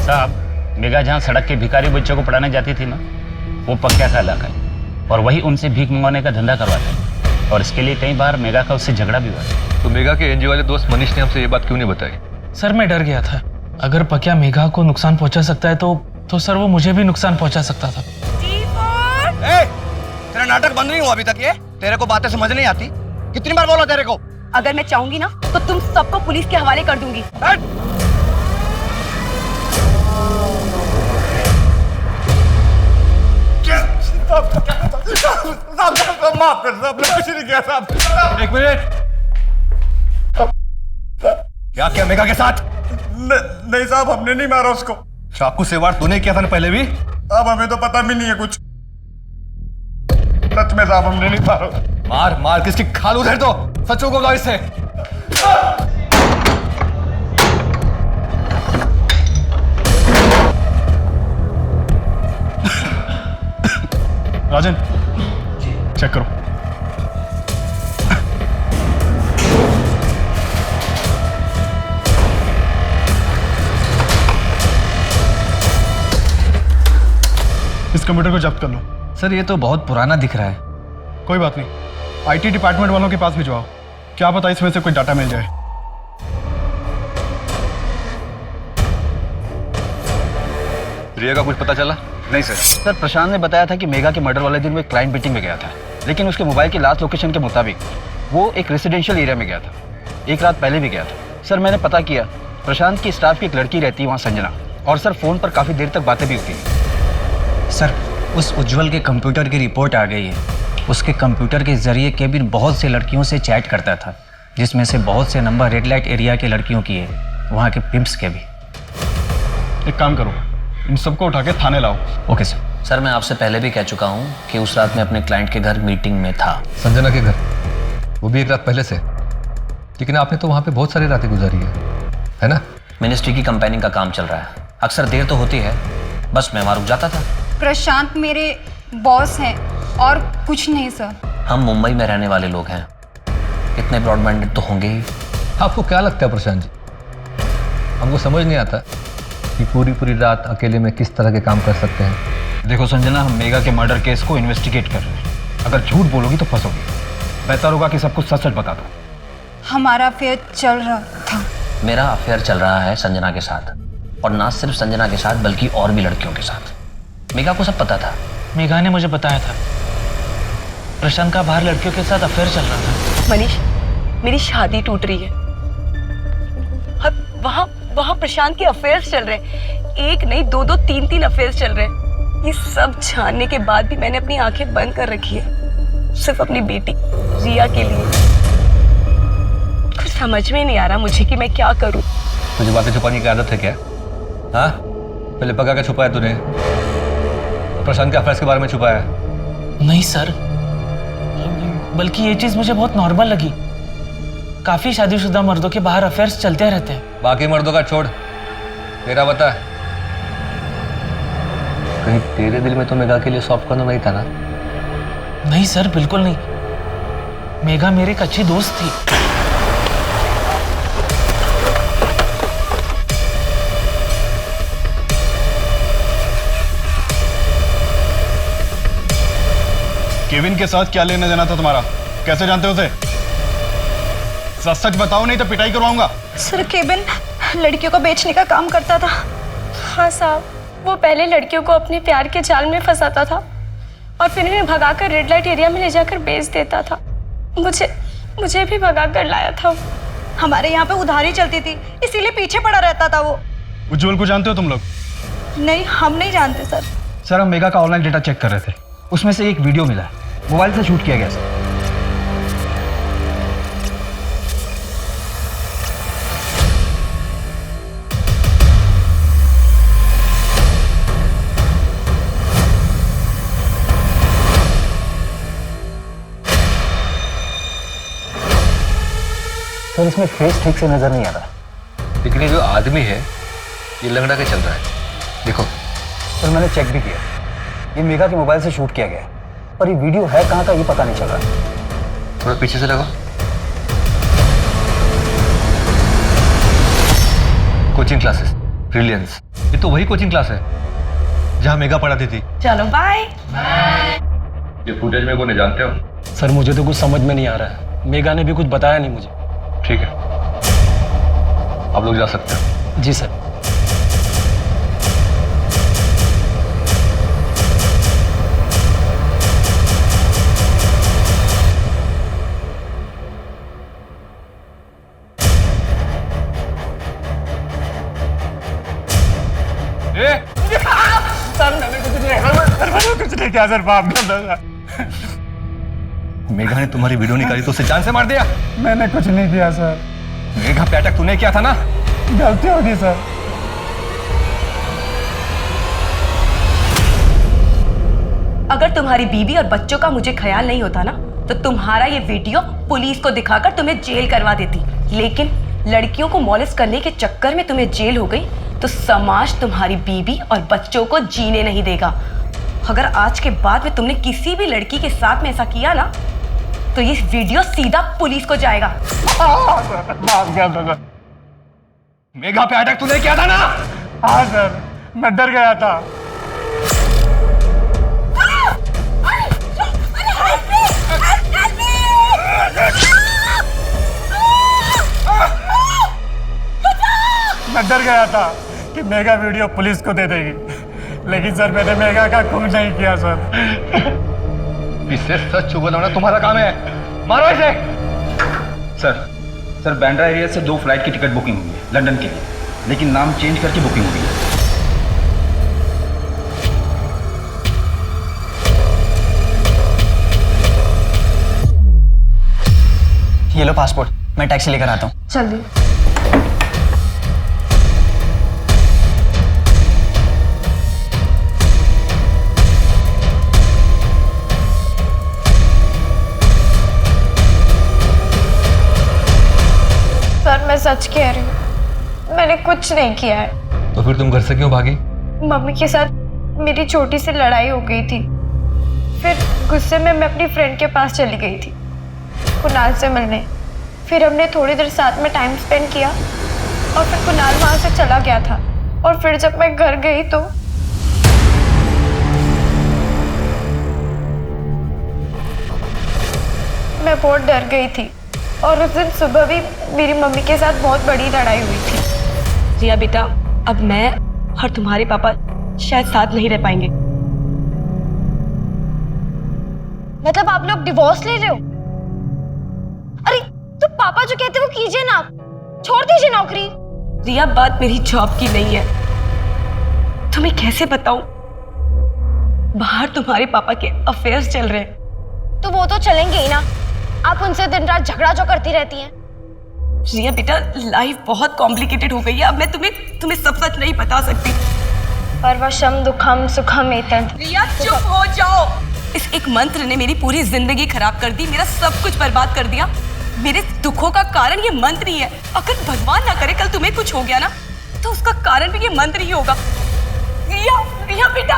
साहब, मेघा जहाँ सड़क के भिखारी बच्चों को पढ़ाने जाती थी ना, वो पक्का का इलाका है और वही उनसे भीख मंगवाने का धंधा करवाता है और इसके लिए कई बार मेघा का उससे झगड़ा भी हुआ है। तो मेघा के एनजीओ वाले दोस्त मनीष ने हमसे ये बात क्यों नहीं बताई? सर मैं डर गया था, अगर पक्या मेघा को नुकसान पहुंचा सकता है तो सर वो मुझे भी नुकसान पहुंचा सकता था। तेरा नाटक बंद नहीं हुआ अभी तक? ये तेरे को बातें समझ नहीं आती? कितनी बार बोला तेरे को? अगर मैं चाहूंगी ना तो तुम सबको पुलिस के हवाले कर दूंगी। माफ कर साहब, कुछ नहीं किया साहब। एक मिनट, क्या मेघा के साथ? नहीं साहब, हमने नहीं मारा उसको। चाकू से वार तूने किया था ना पहले भी? अब हमें तो पता भी नहीं है कुछ। सच में साहब, हमने नहीं मारा। मार मार किसकी खाल उधर दो, सचों को इससे। राजन, चेक करो। इस कंप्यूटर को जब्त कर लो। सर ये तो बहुत पुराना दिख रहा है। कोई बात नहीं, आईटी डिपार्टमेंट वालों के पास भिजवाओ, क्या पता इसमें से कोई डाटा मिल जाए। रिया का कुछ पता चला? नहीं सर। सर प्रशांत ने बताया था कि मेघा के मर्डर वाले दिन वो एक क्लाइंट मीटिंग में गया था, लेकिन उसके मोबाइल की लास्ट लोकेशन के मुताबिक वो एक रेजिडेंशियल एरिया में गया था। एक रात पहले भी गया था। सर मैंने पता किया, प्रशांत की स्टाफ की एक लड़की रहती है वहाँ, संजना, और सर फ़ोन पर काफ़ी देर तक बातें भी होती हैं। सर उस उज्जवल के कंप्यूटर की रिपोर्ट आ गई है। उसके कंप्यूटर के जरिए केबिन बहुत से लड़कियों से चैट करता था, जिसमें से बहुत से नंबर रेड लाइट एरिया के लड़कियों की है, वहाँ के पिम्प्स के भी। एक काम करो, इन सबको उठा के थाने लाओ। Okay sir. सर मैं आपसे पहले भी कह चुका हूँ कि उस रात मैं अपने क्लाइंट के घर मीटिंग में था। संजना के घर? वो भी एक रात पहले से? लेकिन आपने तो वहाँ पे बहुत सारी रातें गुजारी है ना? मिनिस्ट्री की कंपेनिंग का काम चल रहा है, अक्सर देर तो होती है, बस मैं वहाँ रुक जाता था। प्रशांत मेरे बॉस हैं और कुछ नहीं सर। हम मुंबई में रहने वाले लोग हैं, इतने ब्रॉड माइंडेड तो होंगे ही। आपको क्या लगता है प्रशांत जी, हमको समझ नहीं आता कि पूरी पूरी रात अकेले में किस तरह के काम कर सकते हैं। देखो संजना, हम मेघा के मर्डर केस को इन्वेस्टिगेट कर रहे हैं। अगर झूठ बोलोगी तो फंसोगी। बेहतर होगा कि सब कुछ सच सच बता दो। हमारा अफेयर चल रहा था। मेरा अफेयर चल रहा है संजना के साथ, और ना सिर्फ संजना के साथ बल्कि और भी लड़कियों के साथ। मेघा को सब पता था। मेघा ने मुझे बताया था प्रशांत का बाहर लड़कियों के साथ अफेयर चल रहा था। मनीष, मेरी शादी टूट रही है और वहाँ प्रशांत के अफेयर्स चल रहे हैं। एक नहीं, दो दो तीन तीन अफेयर्स चल रहे हैं। ये सब जानने के बाद भी मैंने अपनी आंखें बंद कर रखी है, सिर्फ अपनी बेटी रिया के लिए। कुछ समझ में नहीं आ रहा मुझे कि मैं क्या करूं। तुझे बातें छुपाने की आदत है क्या? हाँ, पहले पका के छुपाया तूने, प्रशांत के अफेयर्स के बारे में छुपाया? नहीं सर, बल्कि ये चीज मुझे बहुत नॉर्मल लगी। काफी शादीशुदा मर्दों के बाहर अफेयर्स चलते रहते हैं। बाकी मर्दों का छोड़, तेरा बता। कहीं तेरे दिल में तो मेघा के लिए सॉफ्ट कॉर्नर नहीं था ना? नहीं सर, बिल्कुल नहीं। मेघा मेरी एक अच्छी दोस्त थी। केविन के साथ क्या लेना देना था तुम्हारा? कैसे जानते हो उसे? सच सच बताओ, नहीं तो पिटाई करवाऊंगा। सर केविन लड़कियों को बेचने का काम करता था। हाँ साहब, वो पहले लड़कियों को अपने प्यार के जाल में फंसाता था और फिर इन्हें भगाकर रेड लाइट एरिया में ले जाकर बेच देता था। मुझे भी भगाकर लाया था। हमारे यहाँ पे उधारी चलती थी, इसीलिए पीछे पड़ा रहता था वो। उज्जवल को जानते हो तुम लोग? नहीं, हम नहीं जानते सर। सर, हम मेघा का ऑनलाइन डेटा चेक कर रहे थे, उसमें से एक वीडियो मिला है, मोबाइल से शूट किया गया सर। सर, इसमें फेस ठीक से नजर नहीं आ रहा। लेकिन ये जो आदमी है ये लंगड़ा के चल रहा है, देखो। सर, मैंने चेक भी किया, ये मेघा के मोबाइल से शूट किया गया है, पर ये वीडियो है कहाँ का ये पता नहीं चल रहा। थोड़ा पीछे से लगाओ। कोचिंग क्लासेस, ब्रिलियंस, ये तो वही कोचिंग क्लास है जहाँ मेघा पढ़ाती थी। चलो बाय। ये फुटेज में कौन जानते हो? सर मुझे तो कुछ समझ में नहीं आ रहा है, मेघा ने भी कुछ बताया नहीं मुझे। ठीक है, आप लोग जा सकते हो। जी सर। सर मैंने कुछ नहीं किया सर, पाप मेघा ने तुम्हारी वीडियो निकाली तो उसे जान से मार दिया? मैंने कुछ नहीं किया सर। मेघा पे अटैक तूने किया था ना? गलती होगी सर। अगर तुम्हारी बीवी और बच्चों का मुझे ख्याल नहीं होता ना, तो तुम्हारा ये वीडियो पुलिस को दिखाकर तुम्हें जेल करवा देती। लेकिन लड़कियों को मॉलेस्ट करने के चक्कर में तुम्हें जेल हो गई, तो समाज तुम्हारी बीवी और बच्चों को जीने नहीं देगा। अगर आज के बाद में तुमने किसी भी लड़की के साथ में ऐसा किया ना, तो ये वीडियो सीधा पुलिस को जाएगा। मेघा पे अटैक तूने किया था ना? हाँ सर, मैं डर गया था। मैं डर गया था कि मेघा वीडियो पुलिस को दे देगी, लेकिन सर मैंने मेघा का खून नहीं किया सर। इससे सच छुपाना तुम्हारा काम है, मारो इसे। सर बांद्रा एरिया से 2 फ्लाइट की टिकट बुकिंग हुई है लंदन के लिए, लेकिन नाम चेंज करके बुकिंग हुई है। ये लो पासपोर्ट, मैं टैक्सी लेकर आता हूँ। जल्दी। सर मैं सच कह रही हूँ, मैंने कुछ नहीं किया है। तो फिर तुम घर से क्यों भागी? मम्मी के साथ मेरी छोटी सी लड़ाई हो गई थी, फिर गुस्से में मैं अपनी फ्रेंड के पास चली गई थी कुणाल से मिलने। फिर हमने थोड़ी देर साथ में टाइम स्पेंड किया और फिर कुणाल वहाँ से चला गया था। और फिर जब मैं घर गई तो मैं बहुत डर गई थी, और उस दिन सुबह भी मेरी मम्मी के साथ बहुत बड़ी लड़ाई हुई थी। रिया बेटा, अब मैं और तुम्हारे पापा शायद साथ नहीं रह पाएंगे। मतलब आप लोग डिवोर्स ले रहे हो? अरे तो पापा जो कहते हैं वो कीजिए ना, छोड़ दीजिए नौकरी। रिया, बात मेरी जॉब की नहीं है। तुम्हें कैसे बताऊं, बाहर तुम्हारे पापा के अफेयर्स चल रहे हैं। तो वो तो चलेंगे ही ना, आप उनसे दिन रात झगड़ा जो करती रहती हैं। रिया बेटा, लाइफ बहुत कॉम्प्लिकेटेड हो गई है। अब मैं तुम्हें सब सच नहीं बता सकती। परवशम दुखम सुखम एतद। रिया चुप हो जाओ। इस एक मंत्र ने मेरी पूरी जिंदगी खराब कर दी, मेरा सब कुछ बर्बाद कर दिया। मेरे दुखों का कारण ये मंत्र ही है। अगर भगवान ना करे कल तुम्हें कुछ हो गया ना, तो उसका कारण भी ये मंत्र ही होगा। रिया, रिया बेटा,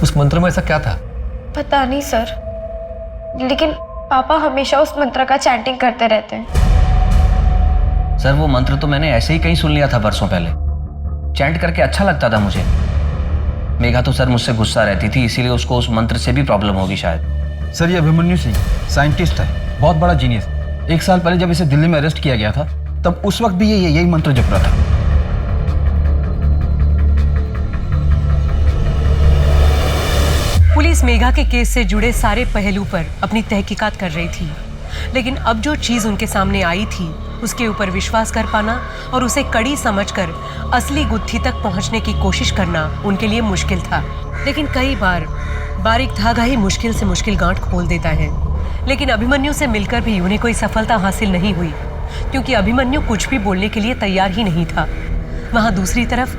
उस मंत्र में ऐसा क्या था? पता नहीं सर, लेकिन पापा हमेशा उस मंत्र का चैंटिंग करते रहते हैं। सर वो मंत्र तो मैंने ऐसे ही कहीं सुन लिया था बरसों पहले। चैंट करके अच्छा लगता था मुझे। मेघा तो सर मुझसे गुस्सा रहती थी, इसीलिए उसको उस मंत्र से भी प्रॉब्लम होगी शायद। सर ये अभिमन्यु सिंह साइंटिस्ट है, बहुत बड़ा जीनियस। 1 साल पहले जब इसे दिल्ली में अरेस्ट किया गया था, तब उस वक्त भी ये यही मंत्र जप रहा था। पुलिस मेघा के केस से जुड़े सारे पहलू पर अपनी तहकीकात कर रही थी, लेकिन अब जो चीज उनके सामने आई थी उसके ऊपर विश्वास कर पाना और उसे कड़ी समझकर असली गुत्थी तक पहुंचने की कोशिश करना उनके लिए मुश्किल था। लेकिन कई बार बारीक धागा ही मुश्किल से मुश्किल गांठ खोल देता है। लेकिन अभिमन्यु से मिलकर भी उन्हें कोई सफलता हासिल नहीं हुई, क्योंकि अभिमन्यु कुछ भी बोलने के लिए तैयार ही नहीं था। वहां दूसरी तरफ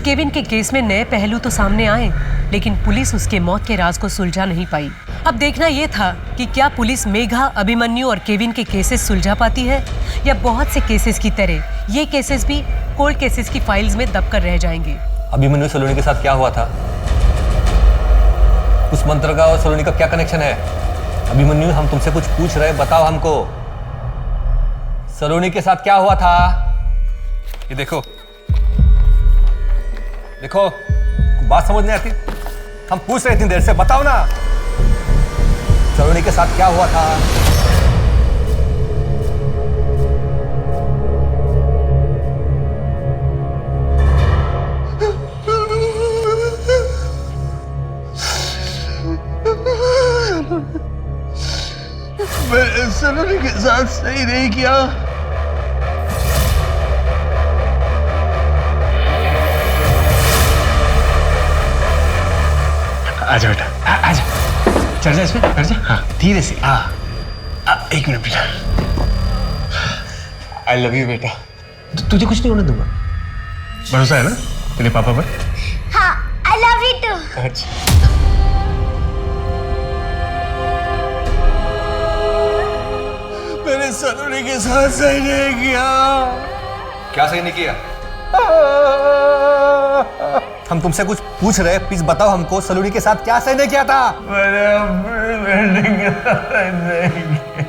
केविन के केस में नए पहलू तो सामने आए, लेकिन पुलिस उसके मौत के राज को सुलझा नहीं पाई। अब देखना यह था कि क्या पुलिस मेघा, अभिमन्यु और केविन के केसेस सुलझा पाती है, या बहुत से केसेस की तरह ये केसेस भी कोल्ड केसेस की फाइल्स में दबकर रह जाएंगे। अभिमन्यु सलोनी के साथ क्या हुआ था? उस मंत्र का और सलोनी का क्या कनेक्शन है? अभिमन्यु, हम तुमसे कुछ पूछ रहे, बताओ हमको। सलोनी के साथ क्या हुआ था? ये देखो देखो, बात समझ नहीं आती? हम पूछ रहे इतनी देर से, बताओ ना सलोनी के साथ क्या हुआ था? मैंने सलोनी के साथ सही नहीं किया। आजा बेटा, आजा, चढ़ जा इसमें, चढ़ जा। हाँ धीरे से। एक मिनट बेटा। आई लव यू बेटा। तुझे कुछ नहीं होने दूंगा, भरोसा है ना तेरे पापा पर? हाँ, आई लव यू टू। अच्छा, मैंने सलोनी के साथ सही नहीं किया। क्या सही नहीं किया? हम तुमसे कुछ पूछ रहे, प्लीज बताओ हमको, सलोनी के साथ क्या सही नहीं किया था? मैंने अपनी बेटी के साथ सही नहीं किया।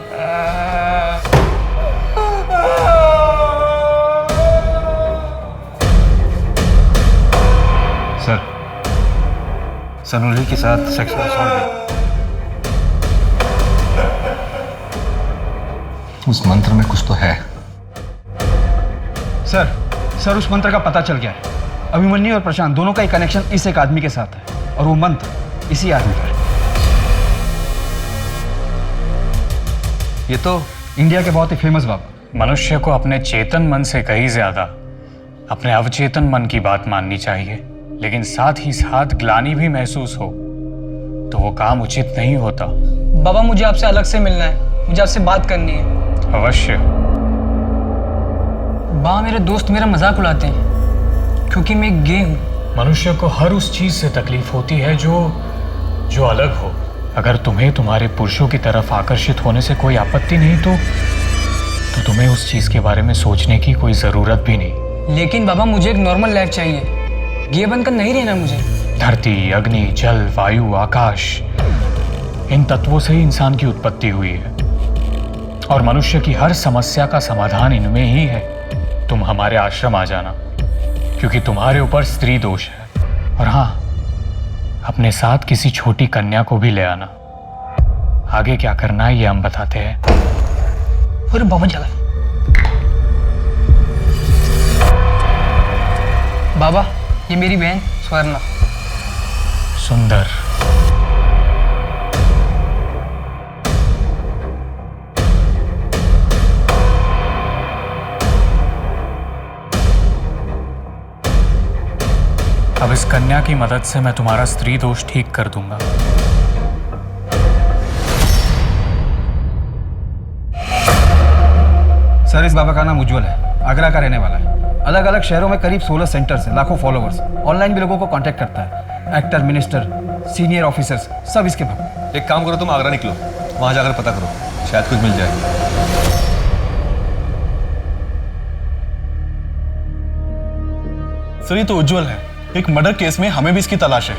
सर सलोनी के साथ सेक्सुअल असॉल्ट। उस मंत्र में कुछ तो है। सर उस मंत्र का पता चल गया है। अभिमन्यु और प्रशांत दोनों का एक कनेक्शन इस एक आदमी के साथ है, और वो मंत्र इसी आदमी पर। ये तो इंडिया के बहुत ही फेमस बाबा। मनुष्य को अपने चेतन मन से कहीं ज्यादा अपने अवचेतन मन की बात माननी चाहिए, लेकिन साथ ही साथ ग्लानि भी महसूस हो तो वो काम उचित नहीं होता। बाबा मुझे आपसे अलग से मिलना है, मुझे आपसे बात करनी है। अवश्य। बाबा मेरे दोस्त मेरा मजाक उड़ाते हैं क्योंकि मैं गे हूँ। मनुष्य को हर उस चीज से तकलीफ होती है जो अलग हो। अगर तुम्हें तुम्हारे पुरुषों की तरफ आकर्षित होने से कोई आपत्ति नहीं तो तुम्हें उस चीज के बारे में सोचने की कोई जरूरत भी नहीं। लेकिन बाबा मुझे एक नॉर्मल लाइफ चाहिए, गे बनकर नहीं रहना मुझे। धरती, अग्नि, जल, वायु, आकाश, इन तत्वों से ही इंसान की उत्पत्ति हुई है, और मनुष्य की हर समस्या का समाधान इनमें ही है। तुम हमारे आश्रम आ जाना, क्योंकि तुम्हारे ऊपर स्त्री दोष है। और हाँ, अपने साथ किसी छोटी कन्या को भी ले आना। आगे क्या करना है ये हम बताते हैं। अरे बाबा जगह। बाबा ये मेरी बहन स्वर्णा। सुंदर। अब इस कन्या की मदद से मैं तुम्हारा स्त्री दोष ठीक कर दूंगा। सर इस बाबा का नाम उज्जवल है, आगरा का रहने वाला है। अलग अलग शहरों में करीब 16 सेंटर्स हैं, लाखों फॉलोवर्स। ऑनलाइन भी लोगों को कांटेक्ट करता है। एक्टर, मिनिस्टर, सीनियर ऑफिसर्स सब इसके भक्त। एक काम करो, तुम आगरा निकलो, वहां जाकर पता करो, शायद कुछ मिल जाए। सर ये तो उज्जवल है, एक मर्डर केस में हमें भी इसकी तलाश है।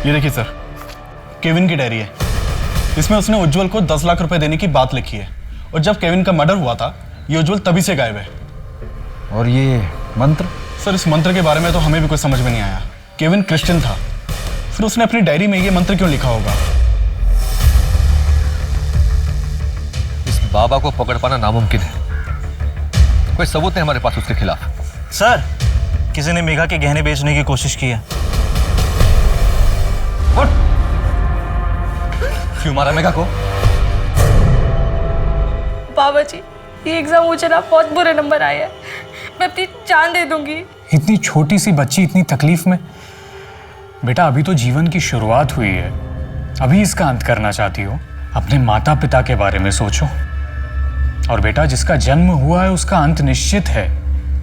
ये देखिए सर, केविन की डायरी है। इसमें उसने उज्जवल को 10 लाख रुपए देने की बात लिखी है, और जब केविन का मर्डर हुआ था ये उज्जवल तभी से गायब है। और ये मंत्र? सर इस मंत्र के बारे में तो हमें भी कुछ समझ में नहीं आया। केविन क्रिश्चियन था, फिर उसने अपनी डायरी में ये मंत्र क्यों लिखा होगा? इस बाबा को पकड़ पाना नामुमकिन है। कोई सबूत नहीं हमारे पास उसके खिलाफ। सर, किसी ने मेघा के गहने बेचने की कोशिश की है। क्यों मारा मेघा को? बाबा जी, ये एग्जाम मुझे ना बहुत बुरे नंबर आए हैं, मैं अपनी जान दे दूंगी। इतनी छोटी सी बच्ची इतनी तकलीफ में। बेटा अभी तो जीवन की शुरुआत हुई है, अभी इसका अंत करना चाहती हो? अपने माता पिता के बारे में सोचो। और बेटा जिसका जन्म हुआ है उसका अंत निश्चित है,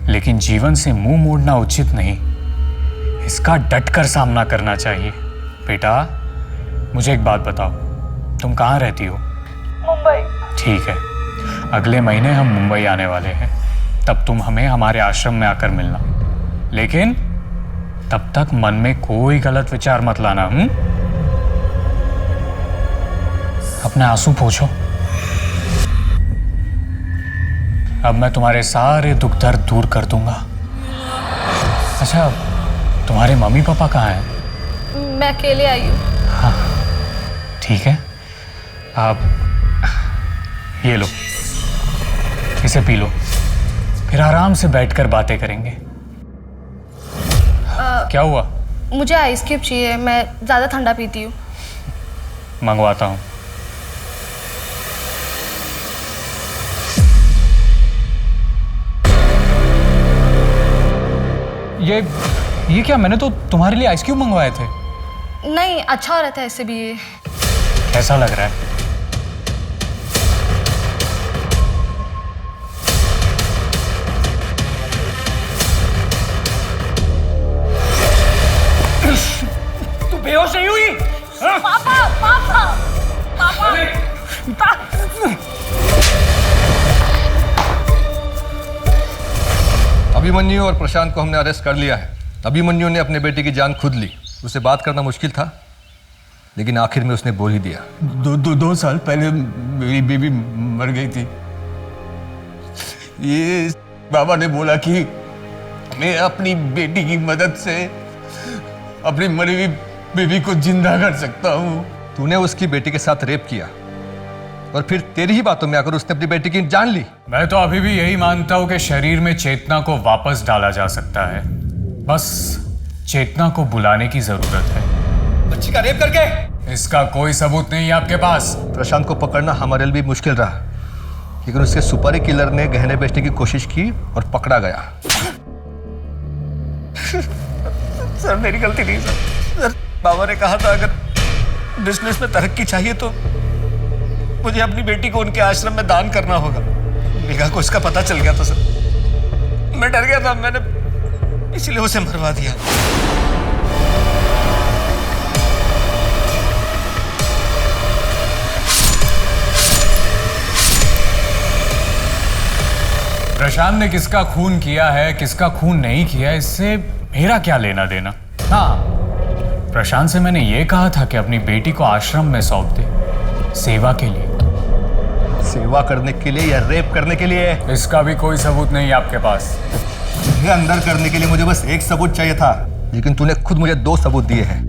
लेकिन जीवन से मुंह मोड़ना उचित नहीं। इसका डटकर सामना करना चाहिए। बेटा मुझे एक बात बताओ, तुम कहाँ रहती हो? मुंबई। ठीक है, अगले महीने हम मुंबई आने वाले हैं, तब तुम हमें हमारे आश्रम में आकर मिलना। लेकिन तब तक मन में कोई गलत विचार मत लाना। अपने आंसू पोंछो। अब मैं तुम्हारे सारे दुख दर्द दूर कर दूंगा। अच्छा, तुम्हारे मम्मी पापा कहाँ हैं? मैं अकेले आई हूँ। हाँ ठीक है, आप ये लो, इसे पी लो, फिर आराम से बैठकर बातें करेंगे। क्या हुआ? मुझे आइस क्यूब चाहिए, मैं ज़्यादा ठंडा पीती हूँ। मंगवाता हूँ। ये क्या, मैंने तो तुम्हारे लिए आइस क्यूब मंगवाए थे। नहीं, अच्छा हो रहा था इससे भी। ये कैसा लग रहा है? तू बेहोश नहीं हुई? पापा पापा पापा अभिमन्यु और प्रशांत को हमने अरेस्ट कर लिया है। अभिमन्यु ने अपने बेटे की जान खुद ली। उससे बात करना मुश्किल था, लेकिन आखिर में उसने बोल ही दिया। 2 साल पहले मेरी बेबी मर गई थी। ये बाबा ने बोला कि मैं अपनी बेटी की मदद से अपनी मरी हुई बेबी को जिंदा कर सकता हूँ। तूने उसकी बेटी के साथ रेप किया और फिर तेरी ही बातों में आकर उसने अपनी बेटी की जान ली। मैं तो अभी भी यही मानता हूं कि शरीर में चेतना को वापस डाला जा सकता है, बस चेतना को बुलाने की जरूरत है। बच्ची का रेप करके? इसका कोई सबूत नहीं है आपके पास। प्रशांत को पकड़ना हमारे लिए भी मुश्किल रहा, लेकिन उसके सुपारी किलर ने गहने बेचने की कोशिश की और पकड़ा गया। सर मेरी गलती नहीं सर, बाबा ने कहा था अगर बिजनेस में तरक्की चाहिए तो मुझे अपनी बेटी को उनके आश्रम में दान करना होगा। मेघा को इसका पता चल गया था सर, मैं डर गया था, मैंने इसलिए उसे मरवा दिया। प्रशांत ने किसका खून किया है, किसका खून नहीं किया, इससे मेरा क्या लेना देना। हाँ, प्रशांत से मैंने ये कहा था कि अपनी बेटी को आश्रम में सौंप दे, सेवा के लिए। सेवा करने के लिए या रेप करने के लिए? इसका भी कोई सबूत नहीं है आपके पास। ये अंदर करने के लिए मुझे बस एक सबूत चाहिए था, लेकिन तूने खुद मुझे 2 सबूत दिए हैं।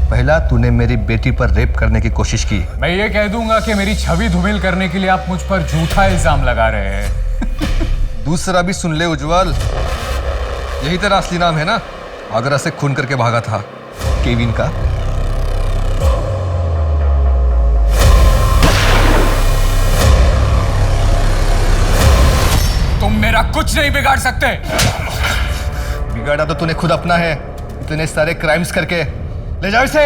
पहला, तूने मेरी बेटी पर रेप करने की कोशिश की। मैं ये कह दूंगा कि मेरी छवि धूमिल करने के लिए आप मुझ पर झूठा इल्जाम लगा रहे हैं। दूसरा भी सुन ले उज्जवल, यही तेरा असली नाम है ना? आगरा से खून करके भागा था, केविन का। तुम मेरा कुछ नहीं बिगाड़ सकते। बिगाड़ा तो तूने खुद अपना है, इतने सारे क्राइम्स करके। ले जाओ इसे।